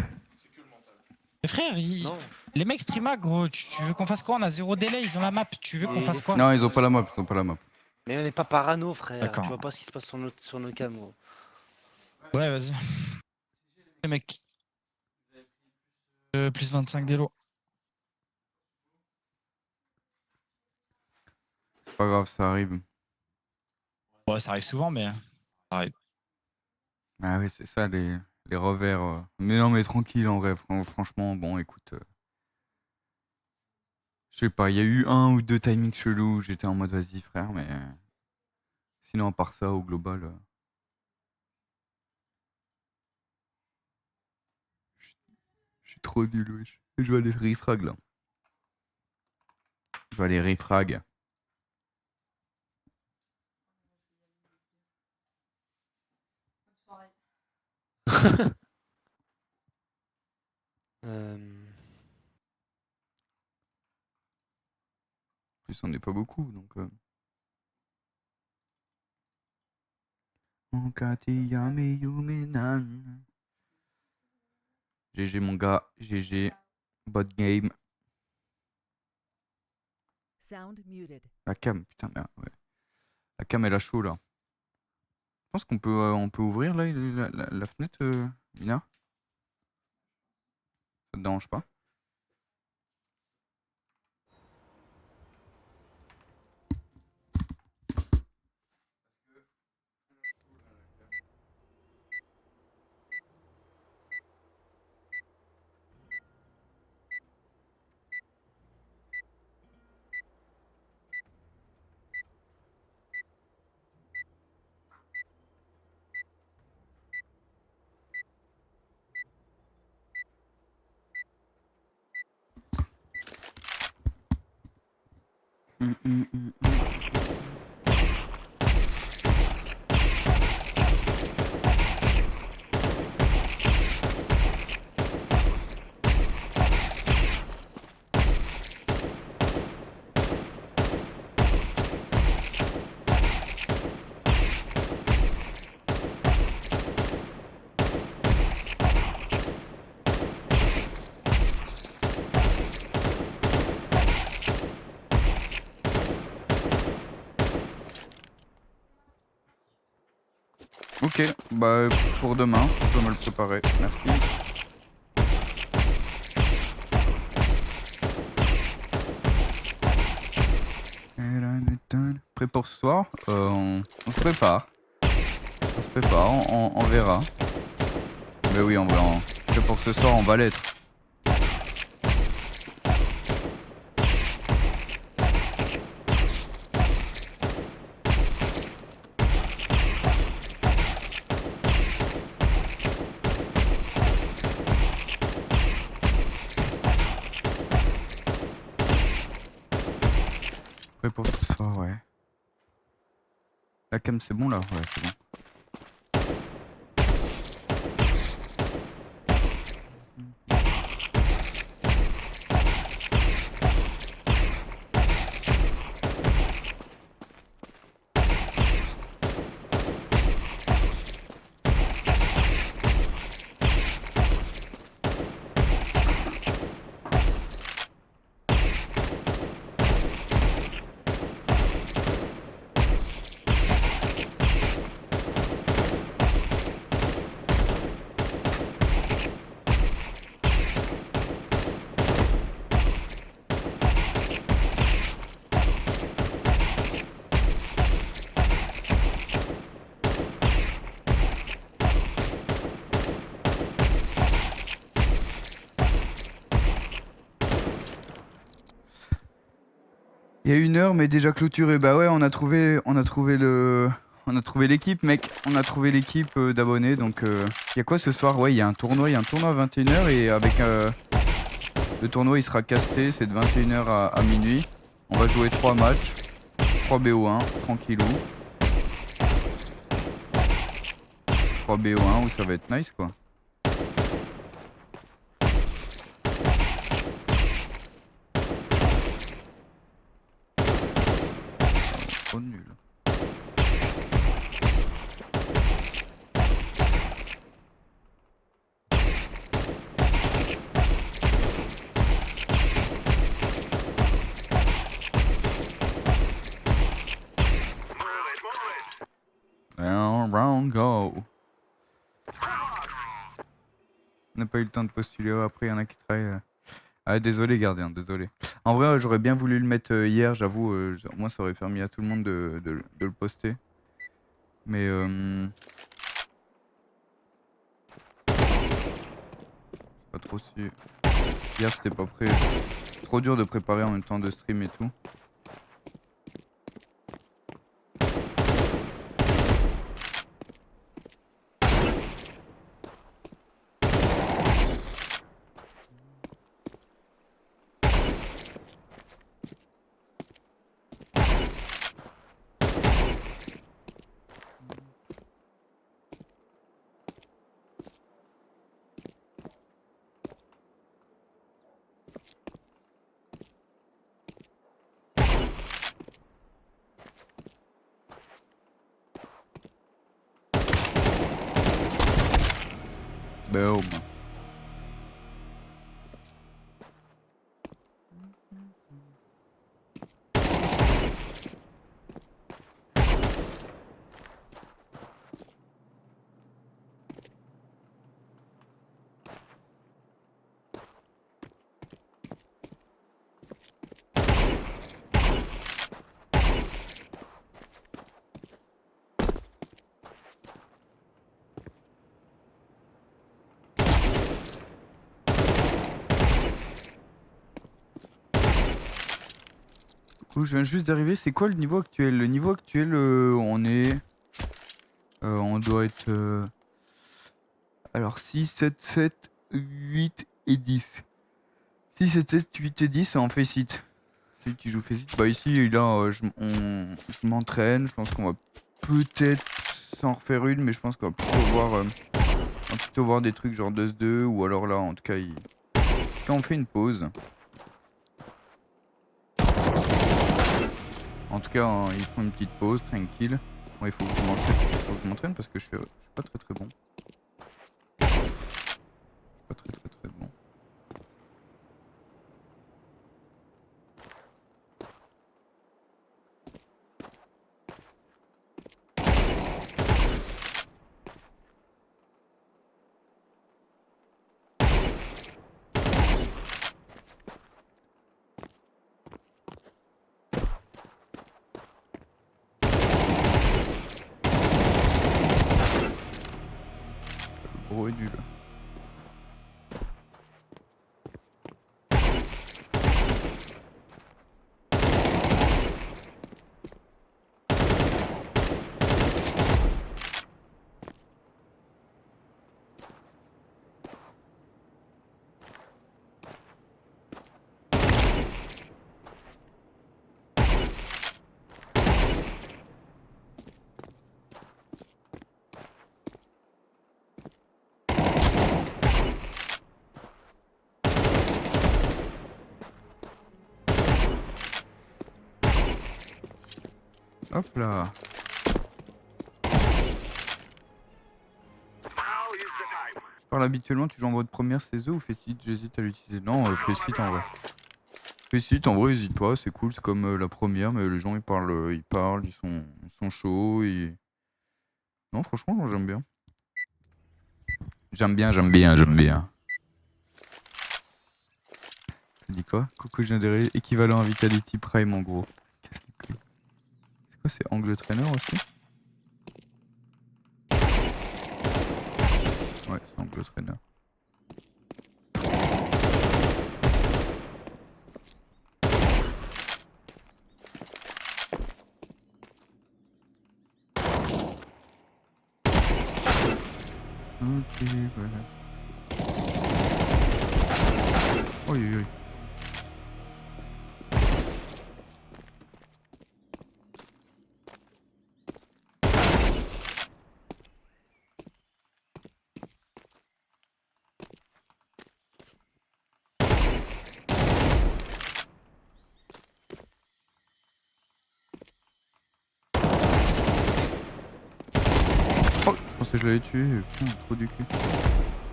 Mais frère, Non. les mecs stream gros, tu veux qu'on fasse quoi? On a zéro délai, ils ont la map, tu veux qu'on fasse quoi? Non, ils ont pas la map, ils ont pas la map. Mais on n'est pas parano, frère. D'accord. Tu vois pas ce qui se passe sur nos cams, gros. Ouais, vas-y. Les mecs. Plus 25 d'élo. C'est pas grave, ça arrive. Ouais, ça arrive souvent, mais. Ça arrive. Ah oui, c'est ça, les revers. Mais non, mais tranquille en vrai, franchement, bon, écoute. Je sais pas, il y a eu un ou deux timings chelous où j'étais en mode vas-y, frère, mais. Sinon, à part ça, au global. Je suis trop nul, wesh. Je vais aller refrag là. Je vais aller refrag. Euh... En plus, on n'est pas beaucoup, donc. GG mon gars, GG. Bot game. Sound muted. La cam, putain, merde, ouais. La cam elle a chaud là. Je pense on peut ouvrir là la fenêtre, Mina. Ça te dérange pas? Ok, bah pour demain, je peux me le préparer. Merci. Prêt pour ce soir on se prépare. On se prépare, on verra. Mais oui, prêt pour ce soir, on va l'être. Prêt pour ce soir, ouais. La cam, c'est bon là? Ouais, c'est bon. Il y a 1 heure, mais déjà clôturé. Bah ouais, on a trouvé l'équipe, mec. On a trouvé l'équipe d'abonnés. Donc, il y a quoi ce soir? Ouais, il y a un tournoi à 21h et avec le tournoi, il sera casté. C'est de 21h à minuit. On va jouer 3 matchs, 3 BO1, tranquillou. 3 BO1 où ça va être nice, quoi. Trop nul. Round go. On n'a pas eu le temps de postuler. Après, il y en a qui travaillent. Ah, désolé, gardien, désolé. En vrai, j'aurais bien voulu le mettre hier, j'avoue. Moi, ça aurait permis à tout le monde de le poster. Mais. Pas trop su. Hier, c'était pas prêt. Trop dur de préparer en même temps de stream et tout. Boom. Je viens juste d'arriver, c'est quoi le niveau actuel? Le niveau actuel, on est... on doit être... alors 6, 7, 7, 8 et 10. 6, 7, 7, 8 et 10, c'est en face it. celui qui joue Faceit. Bah ici, là, je m'entraîne. Je pense qu'on va peut-être s'en refaire une, mais je pense qu'on va plutôt voir des trucs genre Dust 2, ou alors là, en tout cas, quand on fait une pause. En tout cas, ils font une petite pause, tranquille. Bon, il faut que je m'entraîne parce que je suis pas très bon. Je suis pas très bon. Le gros est nul. Hop là. Je parle habituellement, tu joues en mode première saison ou Faceit? J'hésite à l'utiliser. Non, Faceit en vrai. Faceit en vrai, hésite pas, c'est cool, c'est comme la première, mais les gens ils sont chauds et... Non, franchement, j'aime bien. J'aime bien. Tu dis quoi? Coucou, je viens d'arriver, équivalent à Vitality Prime en gros. Casse les couilles. C'est quoi, c'est Angle Trainer aussi? Ouais, c'est Angle Trainer. Ok, voilà. Oi, oi, oi. Oh, je pensais que je l'avais tué. Putain, trop du cul.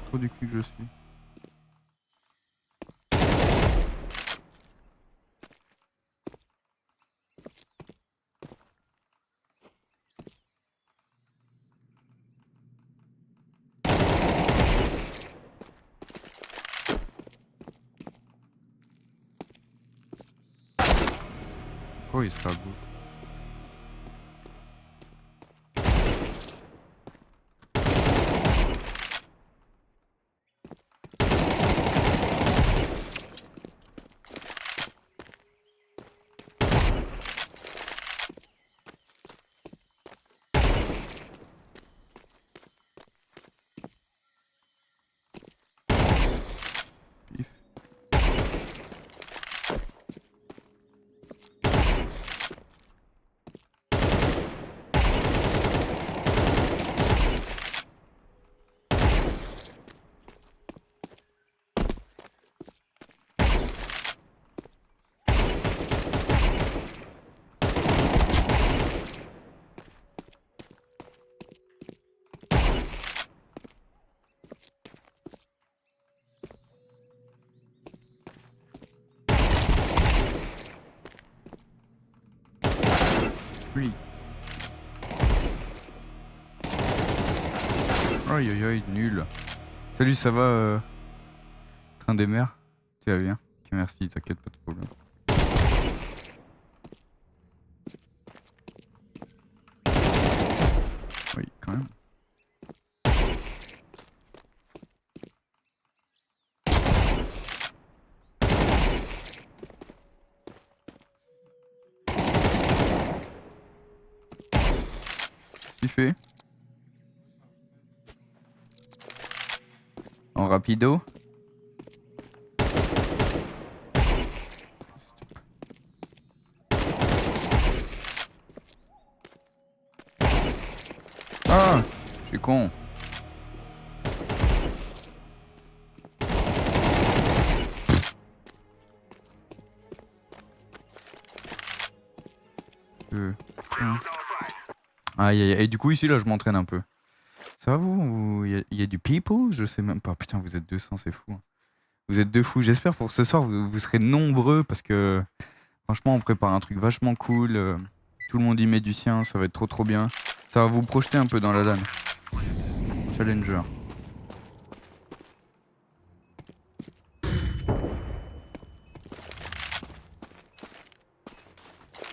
Trop du cul que je suis. Oh, il sera à gauche. Pif. Oui. Aïe aïe aïe, nul. Salut, ça va Train des mers? Tu vas bien? Ok, merci, t'inquiète, pas de problème. Oui, quand même. Qu'est-ce qu'il fait? En rapido? suis con. Aïe aïe aïe. Et du coup ici là je m'entraîne un peu. Ça va vous? Il y a du people? Je sais même pas. Putain vous êtes 200, c'est fou. Vous êtes deux fous. J'espère pour ce soir vous serez nombreux parce que franchement on prépare un truc vachement cool. Tout le monde y met du sien, ça va être trop bien. Ça va vous projeter un peu dans la LAN. Challenger.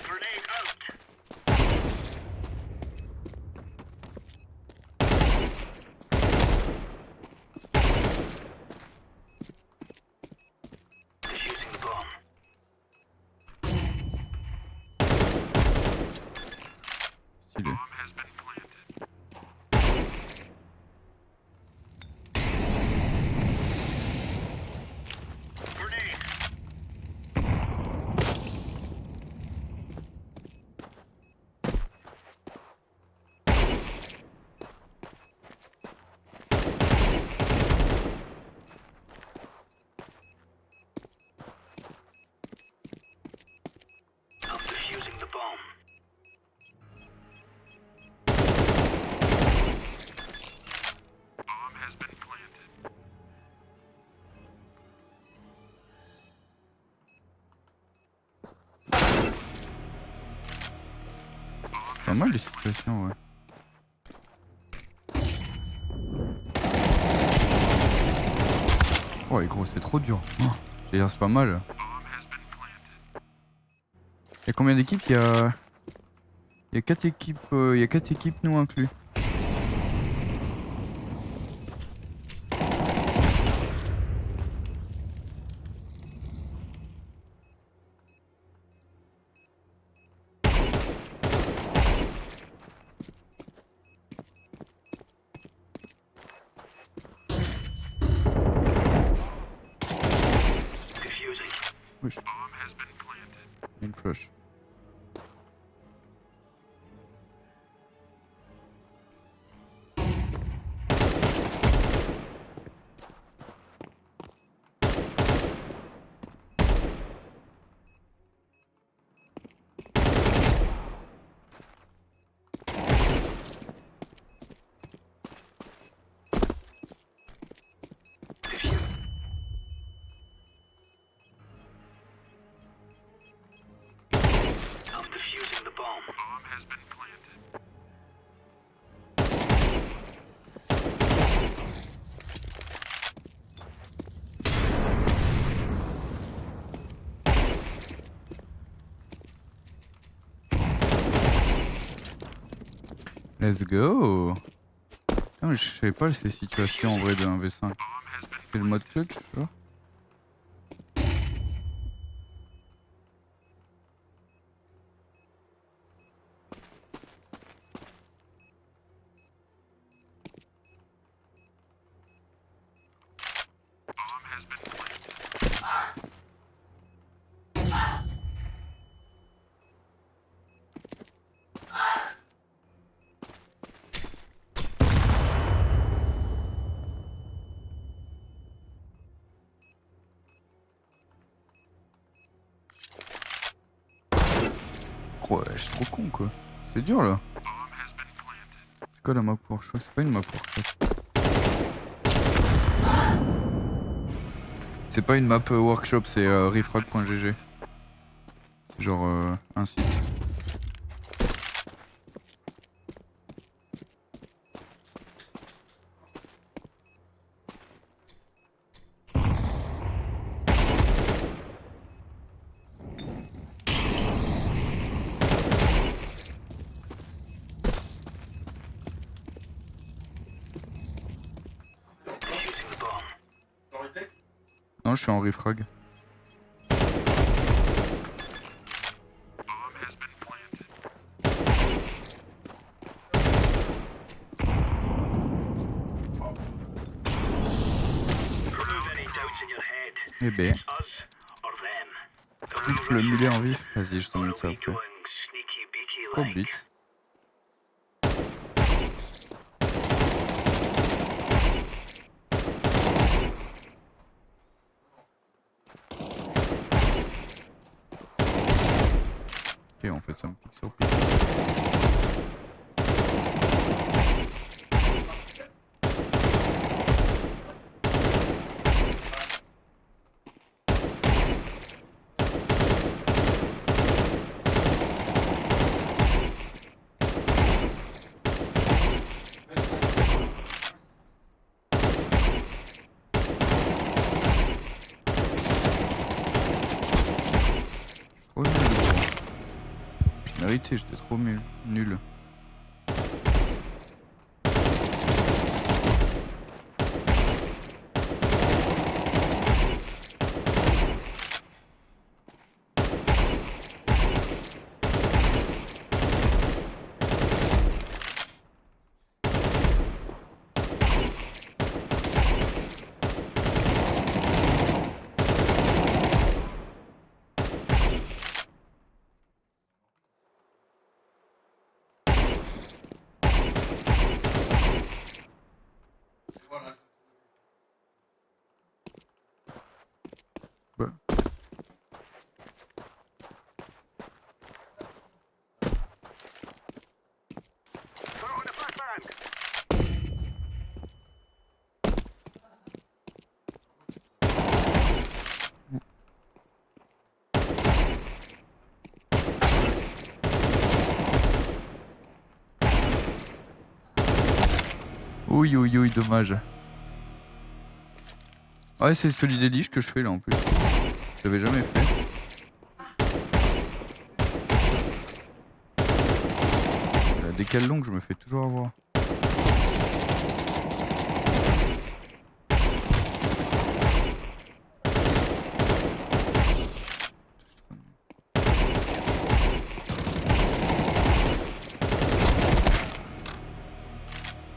Grenade out. Defusing the bomb. Stylé. Grenade. I'm defusing the bomb. C'est pas mal les situations, ouais. Ouais gros c'est trop dur. Oh, j'allais dire c'est pas mal. Y'a combien d'équipes? Y'a 4 équipes, y a 4 équipes nous inclus. Defusing. Wesh. Une flush. I'm defusing the bomb. Let's go. Putain, je sais pas ces situations en vrai de 1v5. C'est le mode clutch, tu vois. Ouais, je suis trop con quoi. C'est dur là. C'est quoi la map workshop? C'est pas une map workshop. C'est pas une map workshop, c'est refrag.gg. C'est genre un site. Defusing the bomb. Non, je suis en refrag. Remove any doubts in your head. Eh ben, It's us or them. The tu peux le muler en vif. Vas-y, je te What montre are ça we après. going sneaky beaky Cool like? beat. Ok, en fait, ça me pique sur pique. Trop nul, gros. Je méritais, j'étais trop nul. Ouais. Oui, oui, oui, dommage. Ouais, c'est Solid Elish que je fais là en plus. Je l'avais jamais fait. La décale longue, je me fais toujours avoir.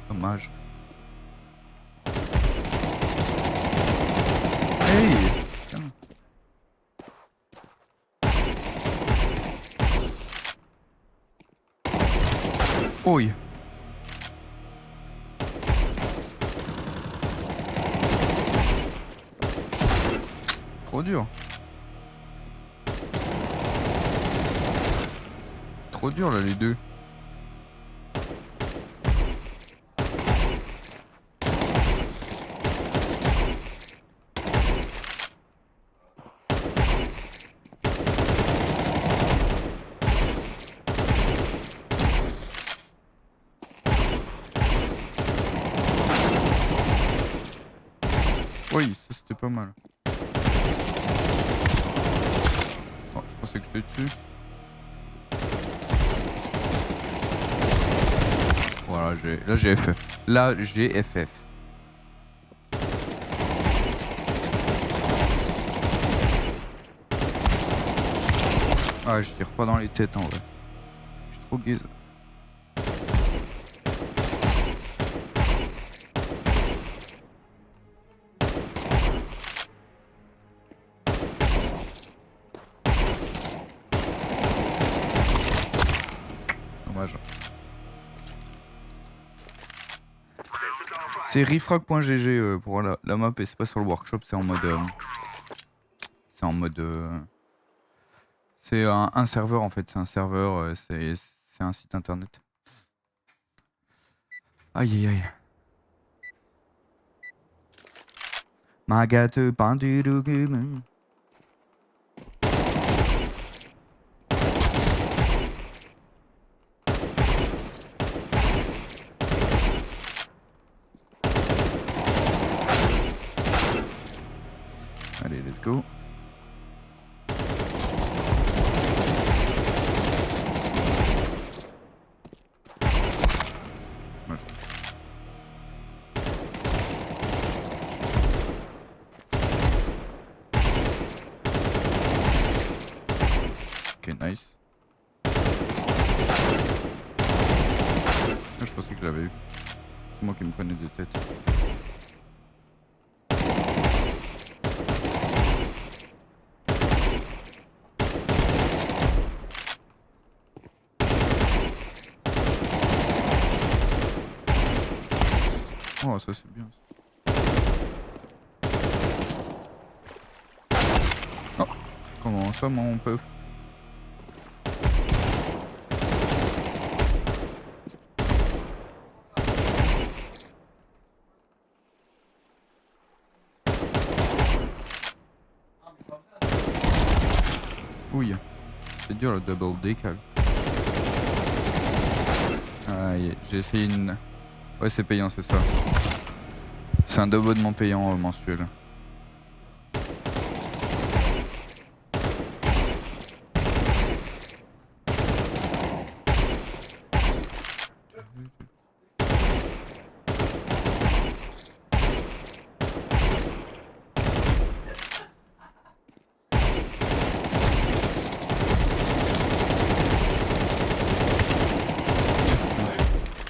Dommage. Hey! Putain. Oi! Trop dur. Trop dur là les deux. Oui, ça c'était pas mal. Oh, je pensais que j'étais dessus. Voilà, là j'ai FF. Là j'ai FF. Ah, je tire pas dans les têtes en vrai. Je suis trop gaze. Dommage. C'est rifrag.gg pour la map et c'est pas sur le workshop, c'est en mode. C'est en mode. C'est un serveur en fait, c'est un serveur, c'est un site internet. Aïe aïe aïe. Magate bandirugume. Allez, let's go. Ok, nice. Ah, je pensais que je l'avais eu. C'est moi qui me prenais des têtes. Oh, ça c'est bien. Oh, comment ça, mon puff? couilles. C'est dur le double décal. Aïe, j'ai essayé une... Ouais, c'est payant, c'est ça. C'est un abonnement payant mensuel.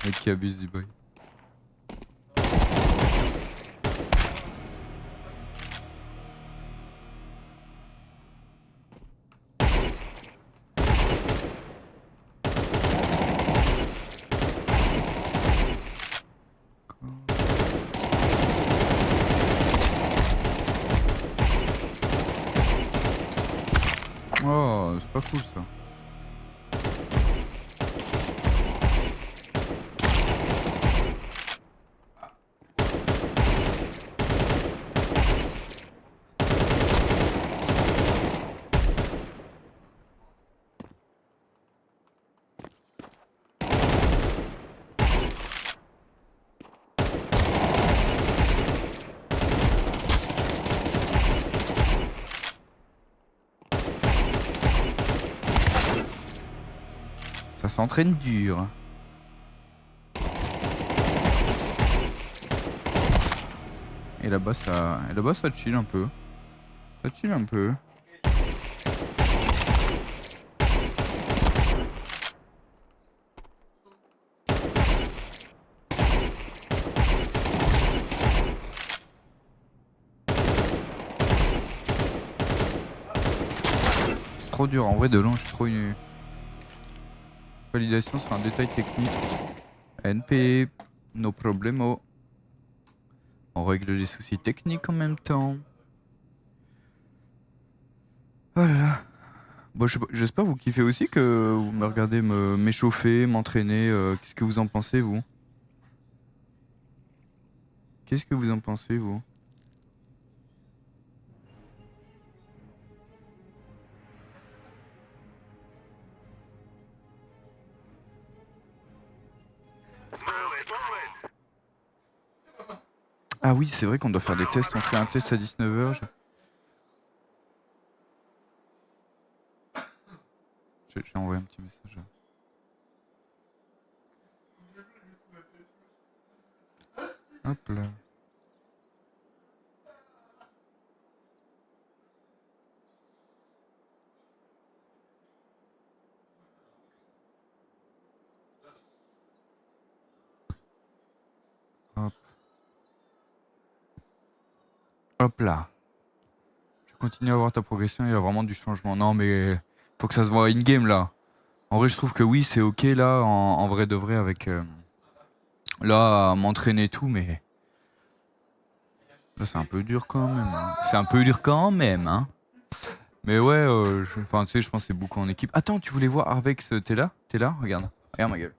Mec qui abuse du boy. Oh, c'est pas cool ça. Ça s'entraîne dur. Et là-bas ça chill un peu. Ça chill un peu. C'est trop dur en vrai de long, je suis trop une... Validation sur un détail technique. NP, no problemo. On règle les soucis techniques en même temps. Voilà. Bon, j'espère vous kiffez aussi que vous me regardez m'échauffer, m'entraîner. Qu'est-ce que vous en pensez, vous? Qu'est-ce que vous en pensez, vous? Ah oui, c'est vrai qu'on doit faire des tests. On fait un test à 19h. J'ai envoyé un petit message. Hop là. Hop. Hop là. Tu continues à voir ta progression, il y a vraiment du changement. Non mais faut que ça se voit in-game là. En vrai je trouve que oui c'est ok là en vrai de vrai avec là à m'entraîner et tout mais là c'est un peu dur quand même. Hein. C'est un peu dur quand même hein. Mais ouais enfin tu sais je pense que c'est beaucoup en équipe. Attends tu voulais voir Arvex t'es là? T'es là? Regarde. Regarde ma gueule.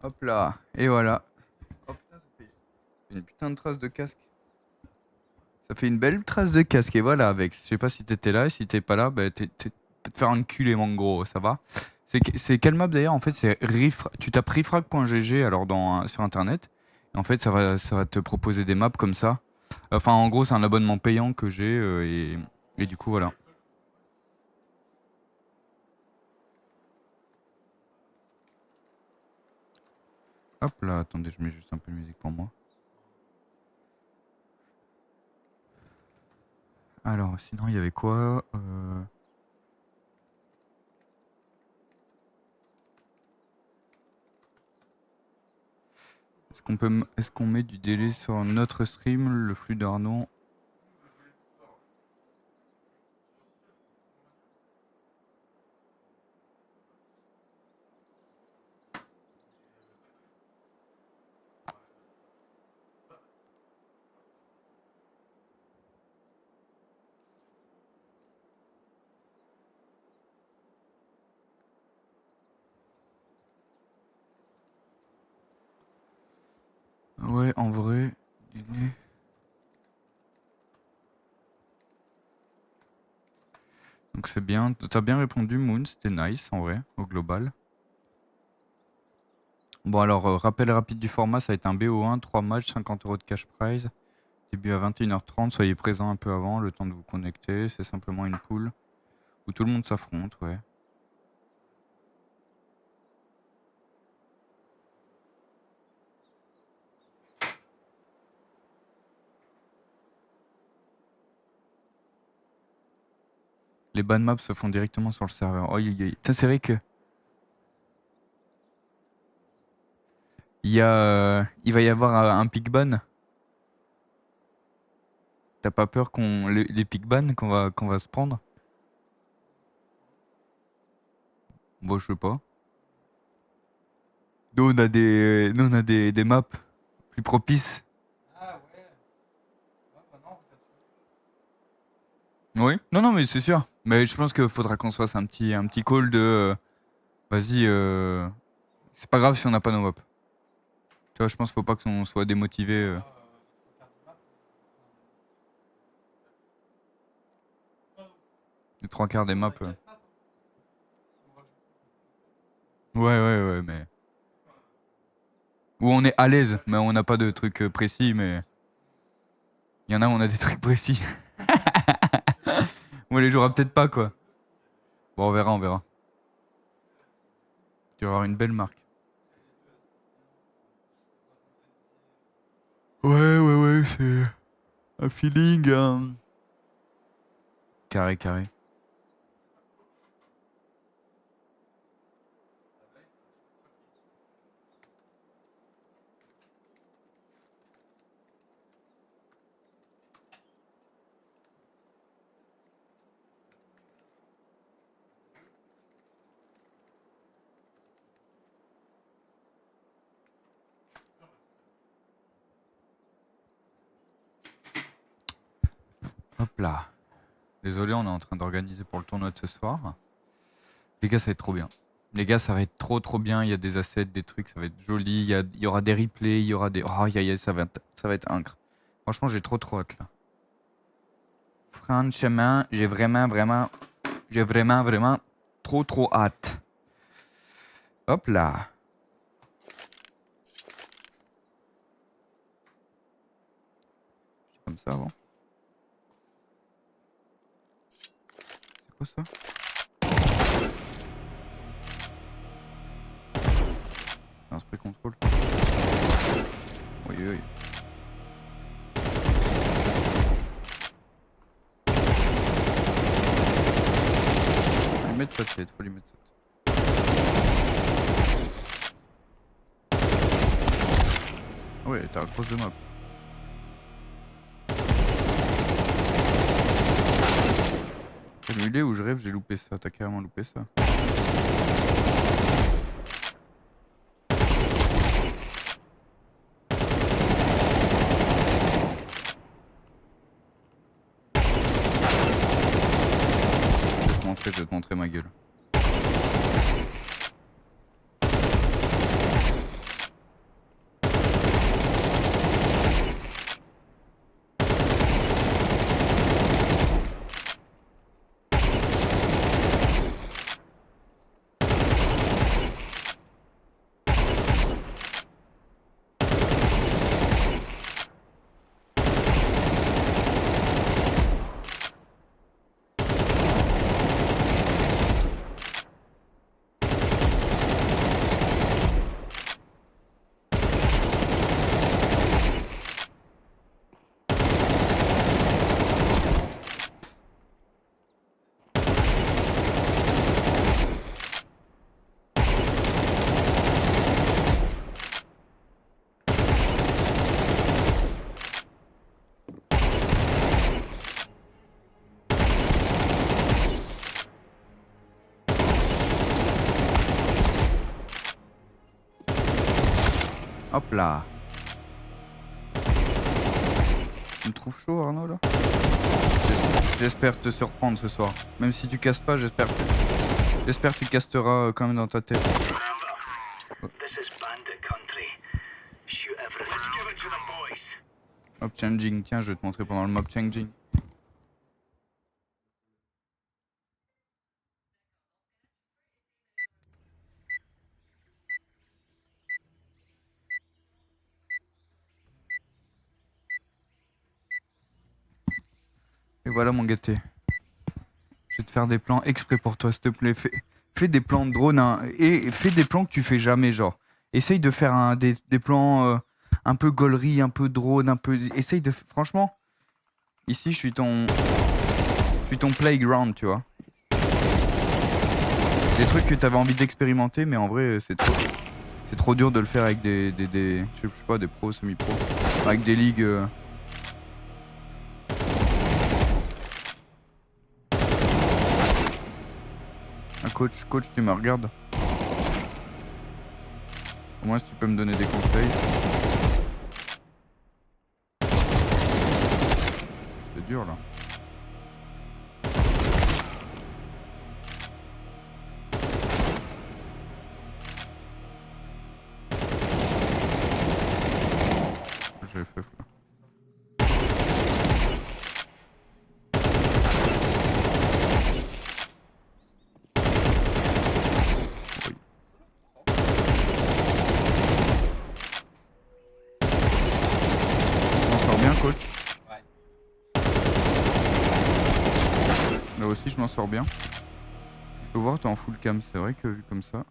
Hop là, et voilà. Oh putain, ça fait une putain de trace de casque. Ça fait une belle trace de casque, et voilà, avec. Je sais pas si t'étais là, et si t'es pas là, bah t'es te faire enculer, mon gros, ça va. C'est quelle map d'ailleurs? En fait, c'est tu tapes rifrag.gg alors sur internet. Et en fait, ça va te proposer des maps comme ça. Enfin, en gros, c'est un abonnement payant que j'ai, et du coup, voilà. Hop là, attendez, je mets juste un peu de musique pour moi. Alors, sinon, il y avait quoi Est-ce qu'on met du délai sur notre stream, le flux d'Arnaud? dîner. Donc c'est bien, t'as bien répondu Moon, c'était nice en vrai, au global. Bon alors, rappel rapide du format, ça va être un BO1, 3 matchs, 50 € de cash prize. Début à 21h30, soyez présents un peu avant, le temps de vous connecter. C'est simplement une poule où tout le monde s'affronte, ouais. Les ban maps se font directement sur le serveur. Oh, ça c'est vrai que il va y avoir un pick ban. T'as pas peur les pick ban qu'on va se prendre? Moi je sais pas. Nous on a des maps plus propices. Oui, non mais c'est sûr. Mais je pense qu'il faudra qu'on se fasse un petit call de vas-y, c'est pas grave si on n'a pas nos maps. Tu vois, je pense qu'il faut pas qu'on soit démotivé. Les 3/4 des maps. Ouais, mais. Où on est à l'aise, mais on n'a pas de trucs précis, mais. Il y en a où on a des trucs précis. On les jouera peut-être pas, quoi. Bon, on verra. Tu vas avoir une belle marque. Ouais, c'est un feeling. Carré. Hop là. Désolé, on est en train d'organiser pour le tournoi de ce soir. Les gars, ça va être trop bien. Les gars, ça va être trop bien. Il y a des assets, des trucs, ça va être joli. Il y aura des replays, il y aura des... Oh, ça va être incroyable. Franchement, j'ai trop hâte là. Franchement, j'ai vraiment trop hâte. Hop là. Comme ça avant. C'est quoi ça? C'est un spray control. Oui. Faut lui mettre sa tête, Ouais, t'as la crosse de map. Annulé ou je rêve, j'ai loupé ça. T'as carrément loupé ça. Je vais te montrer ma gueule. Hop là. Tu me trouves chaud Arnaud là? J'espère te surprendre ce soir. Même si tu castes pas, j'espère que tu casteras quand même dans ta tête. This is bandit country. Shoot everything. Give it to them. Mob changing, tiens, je vais te montrer pendant le mob changing. Et voilà mon gâté. Je vais te faire des plans exprès pour toi, s'il te plaît. Fais des plans de drone hein, et fais des plans que tu fais jamais, genre. Essaye de faire des plans un peu gaulerie, un peu drone, un peu. Essaye de. Franchement, ici je suis ton playground, tu vois. Des trucs que t'avais envie d'expérimenter, mais en vrai, c'est trop dur de le faire avec je sais pas, des pros, semi-pros. Avec des ligues. Ah, coach, tu me regardes. Au moins, si tu peux me donner des conseils. C'est dur là. J'ai fait là. Coach. Ouais. Là aussi je m'en sors bien. Tu peux voir t'es en full cam, c'est vrai que vu comme ça.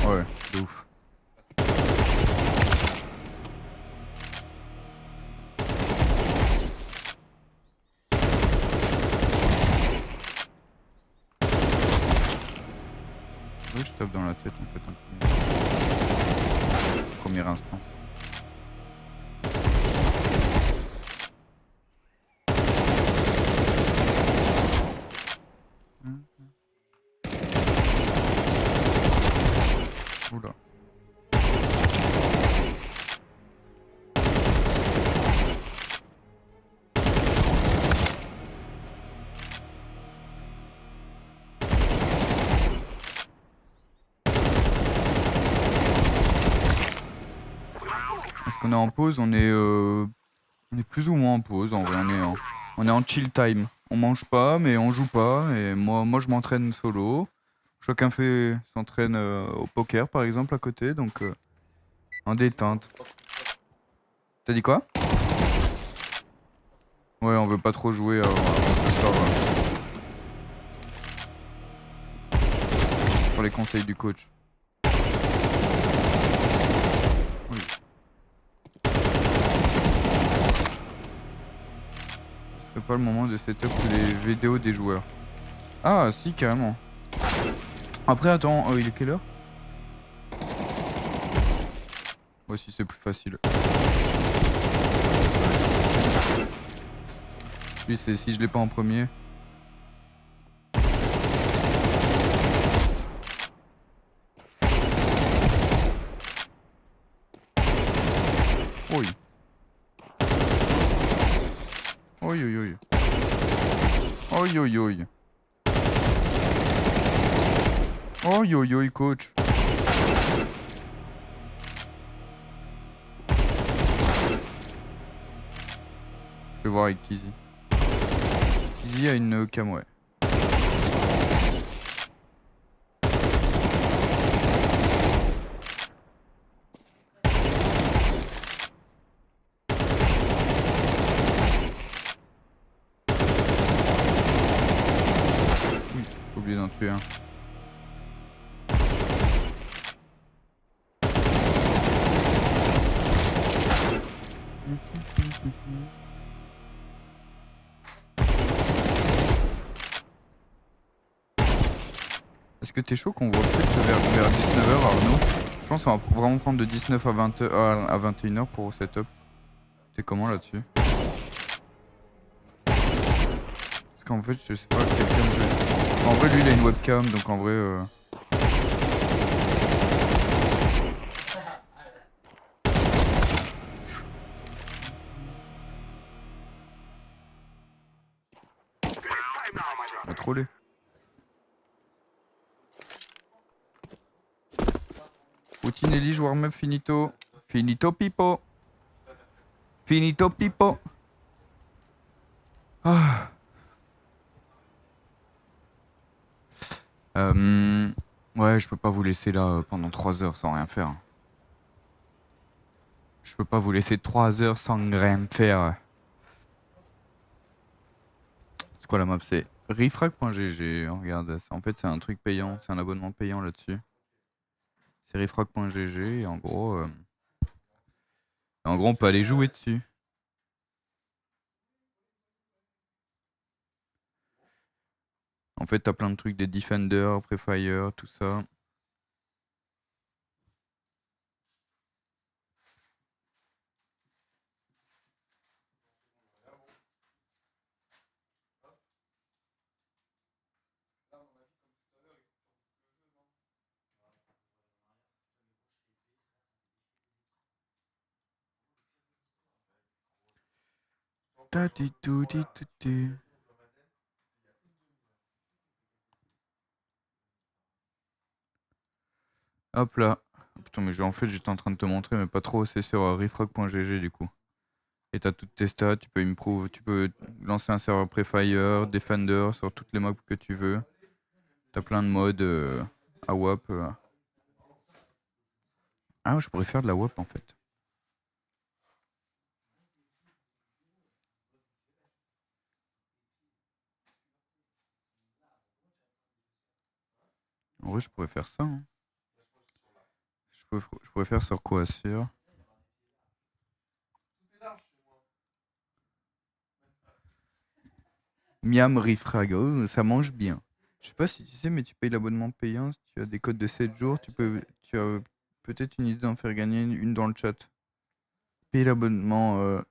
Ouais, de ouf. Oui, je tape dans la tête en fait en première instance. Oula. Est-ce qu'on est en pause? On est plus ou moins en pause en vrai. On est en chill time. On mange pas, mais on joue pas. Et moi je m'entraîne solo. Chacun s'entraîne au poker par exemple à côté, donc en détente. T'as dit quoi? Ouais, on veut pas trop jouer avant ce soir. Sur les conseils du coach. Oui. Ce serait pas le moment de setup les vidéos des joueurs. Ah si, carrément. Après, attends, il est quelle heure? Ouais, si c'est plus facile. Lui, c'est si je l'ai pas en premier. Oui. Oui, oui, oui. Oui, oui, oui. Oh yo yo coach. Je vais voir avec Kizzy. Kizzy a une cam, ouais. Oui, j'ai oublié d'en tuer un. Est-ce que t'es chaud qu'on voit peut-être vers 19h Arnaud? Je pense qu'on va vraiment prendre de 19 à 21h pour setup. T'es comment là-dessus? Parce qu'en fait je sais pas quelqu'un. En vrai lui il a une webcam donc en vrai on va troller. Routine Elige, warm-up, finito. Finito pipo. Finito pipo. Ah. Ouais, je peux pas vous laisser là pendant 3 heures sans rien faire. Je peux pas vous laisser 3 heures sans rien faire. C'est quoi la map? C'est riffrac.gg. Regarde, en fait c'est un truc payant, c'est un abonnement payant là-dessus. C'est riffrac.gg et en gros, on peut aller jouer dessus. En fait t'as plein de trucs, des Defenders, Prefire, tout ça. Hop là. Putain, mais en fait, j'étais en train de te montrer, mais pas trop. C'est sur riffrac.gg du coup. Et t'as toutes tes stats, tu peux improve, tu peux lancer un serveur Prefire, Defender sur toutes les maps que tu veux. T'as plein de modes AWAP. Ah, je pourrais faire de la WAP en fait. En vrai, je pourrais faire ça. Hein. Je pourrais faire sur quoi? Sur Miam Riffrag. Oh, ça mange bien. Je sais pas si tu sais, mais tu payes l'abonnement payant. Si tu as des codes de 7 jours, tu as peut-être une idée d'en faire gagner une dans le chat. Payer l'abonnement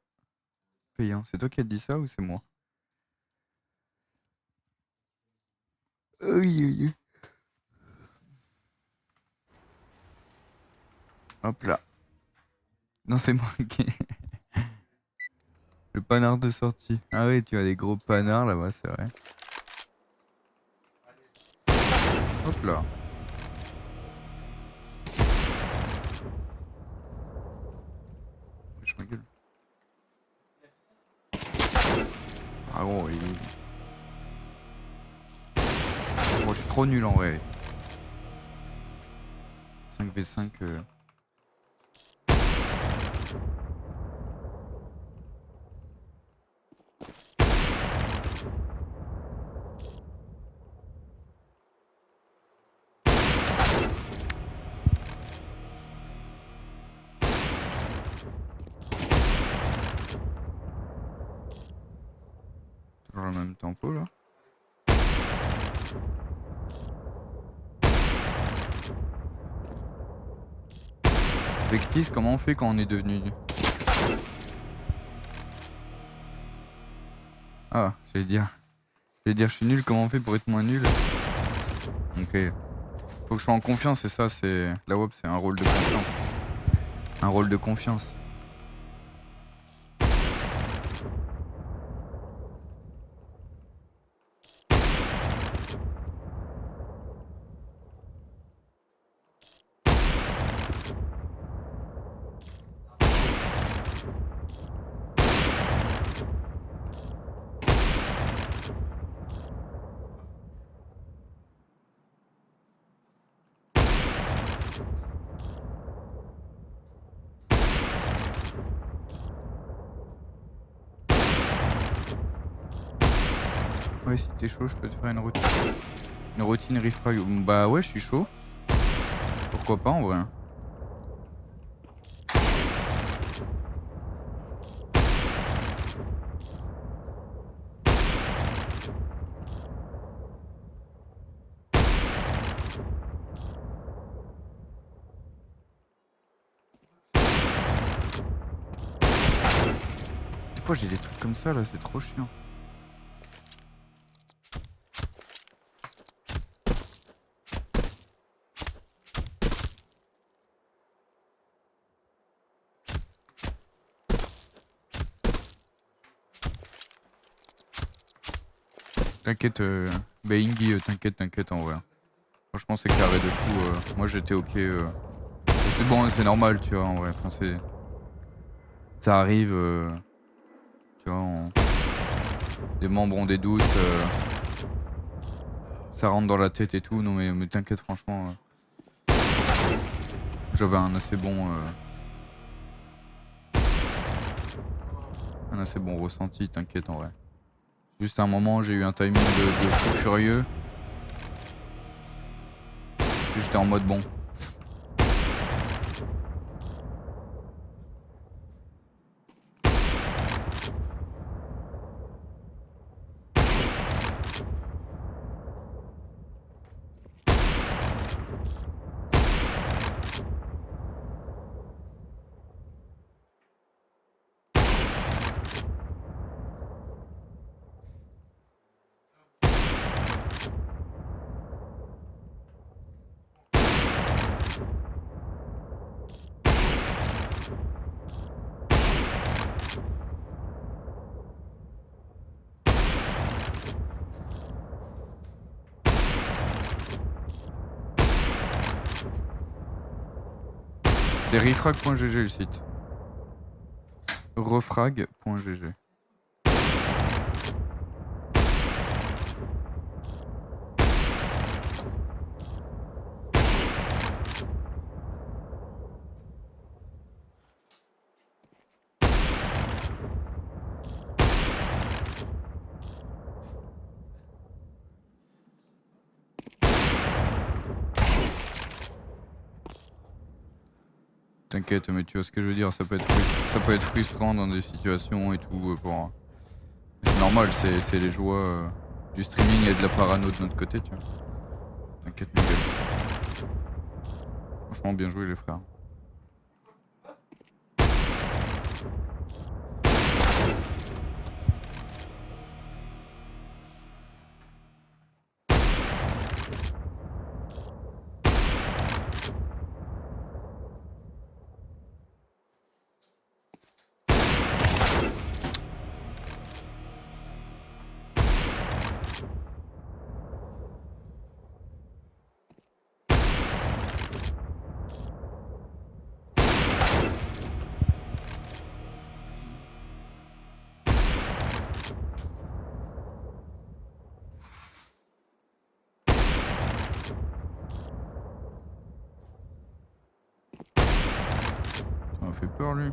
payant. C'est toi qui as dit ça ou c'est moi? Aïe, aïe, aïe. Hop là. Non, c'est moi qui. Le panard de sortie. Ah oui, tu as des gros panards là-bas, c'est vrai. Hop là. Je ma gueule. Ah bon, il... Moi, je suis trop nul en vrai. 5v5. Toujours le même tempo là. Vectis, comment on fait quand on est devenu... Ah, j'allais dire je suis nul, comment on fait pour être moins nul? Ok. Faut que je sois en confiance, c'est ça, c'est... La WAP, c'est un rôle de confiance. Un rôle de confiance. Ouais, si t'es chaud, je peux te faire une routine. Une routine riffrag. Bah ouais, je suis chaud. Pourquoi pas en vrai. Des fois j'ai des trucs comme ça là, c'est trop chiant. T'inquiète, Baingy, t'inquiète en vrai. Franchement c'est carré de fou. Moi j'étais ok. C'est bon, c'est normal, tu vois, en vrai. Enfin, c'est... Ça arrive, tu vois, des membres ont des doutes, ça rentre dans la tête et tout. Non mais t'inquiète, franchement, j'avais un assez bon ressenti, t'inquiète en vrai. Juste à un moment, j'ai eu un timing de fou furieux. J'étais en mode bon. C'est refrag.gg le site. Refrag.gg. T'inquiète, mais tu vois ce que je veux dire, ça peut être frustrant dans des situations et tout. C'est normal, c'est les joies du streaming et de la parano de notre côté, tu vois. T'inquiète, Miguel. Franchement, bien joué les frères. Ça m'a fait peur lui.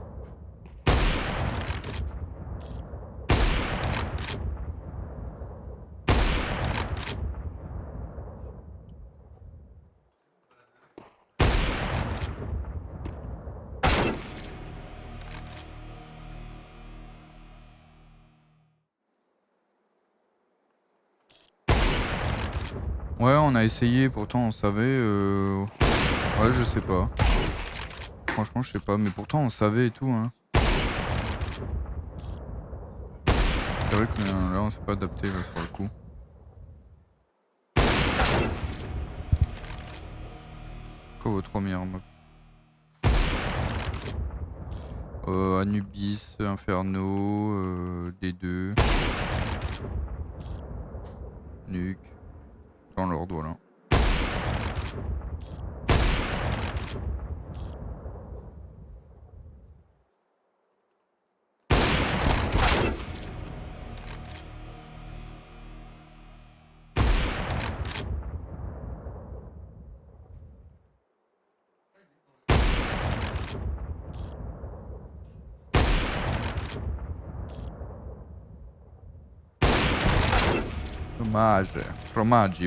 Ouais, on a essayé, pourtant on savait. Ouais, je sais pas. Franchement, je sais pas, mais pourtant on savait et tout, hein. C'est vrai que là on s'est pas adapté là, sur le coup. Quoi vos 3 meilleures maps? Anubis, Inferno, D2, Nuke, dans l'ordre, voilà.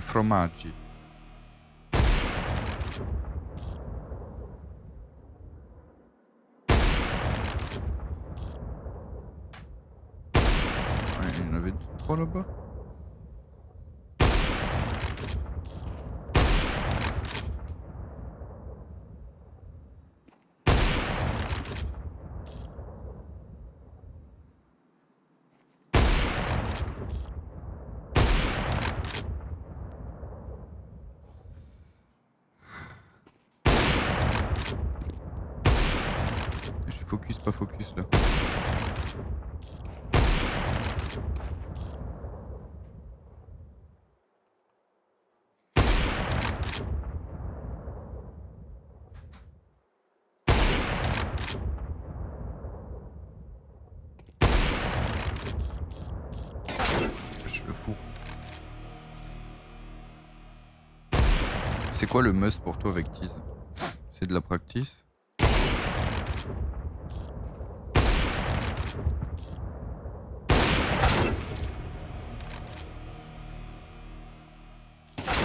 Fromaggi. Ouais, il y en avait 3 là-bas. Je suis focus, pas focus là. C'est quoi le must pour toi avec Tease? C'est de la practice?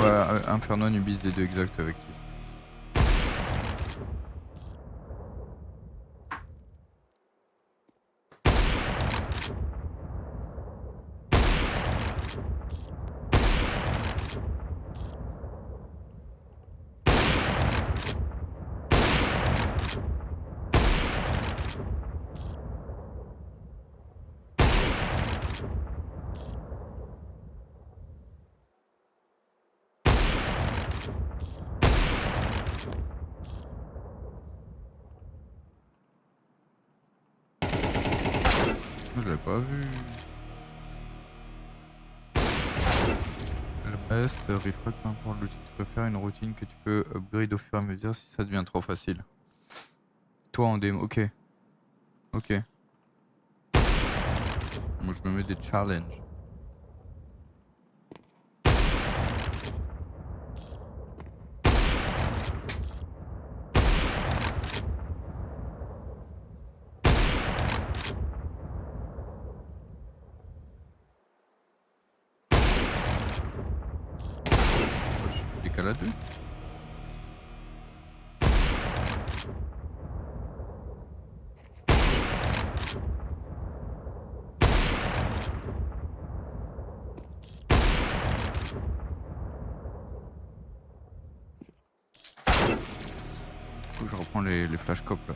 Ouais, Inferno, Nubis des deux exact avec Tease. Je l'ai pas vu. Le best, refrac, peu importe l'outil que tu préfères, une routine que tu peux upgrade au fur et à mesure si ça devient trop facile. Toi en démo, ok. Ok. Moi je me mets des challenges. Oh, je suis décalé à 2. Faut que je reprends les flash cop là.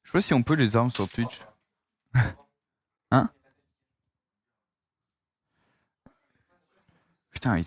Je sais pas si on peut les armes sur Twitch. Hein? Putain, ils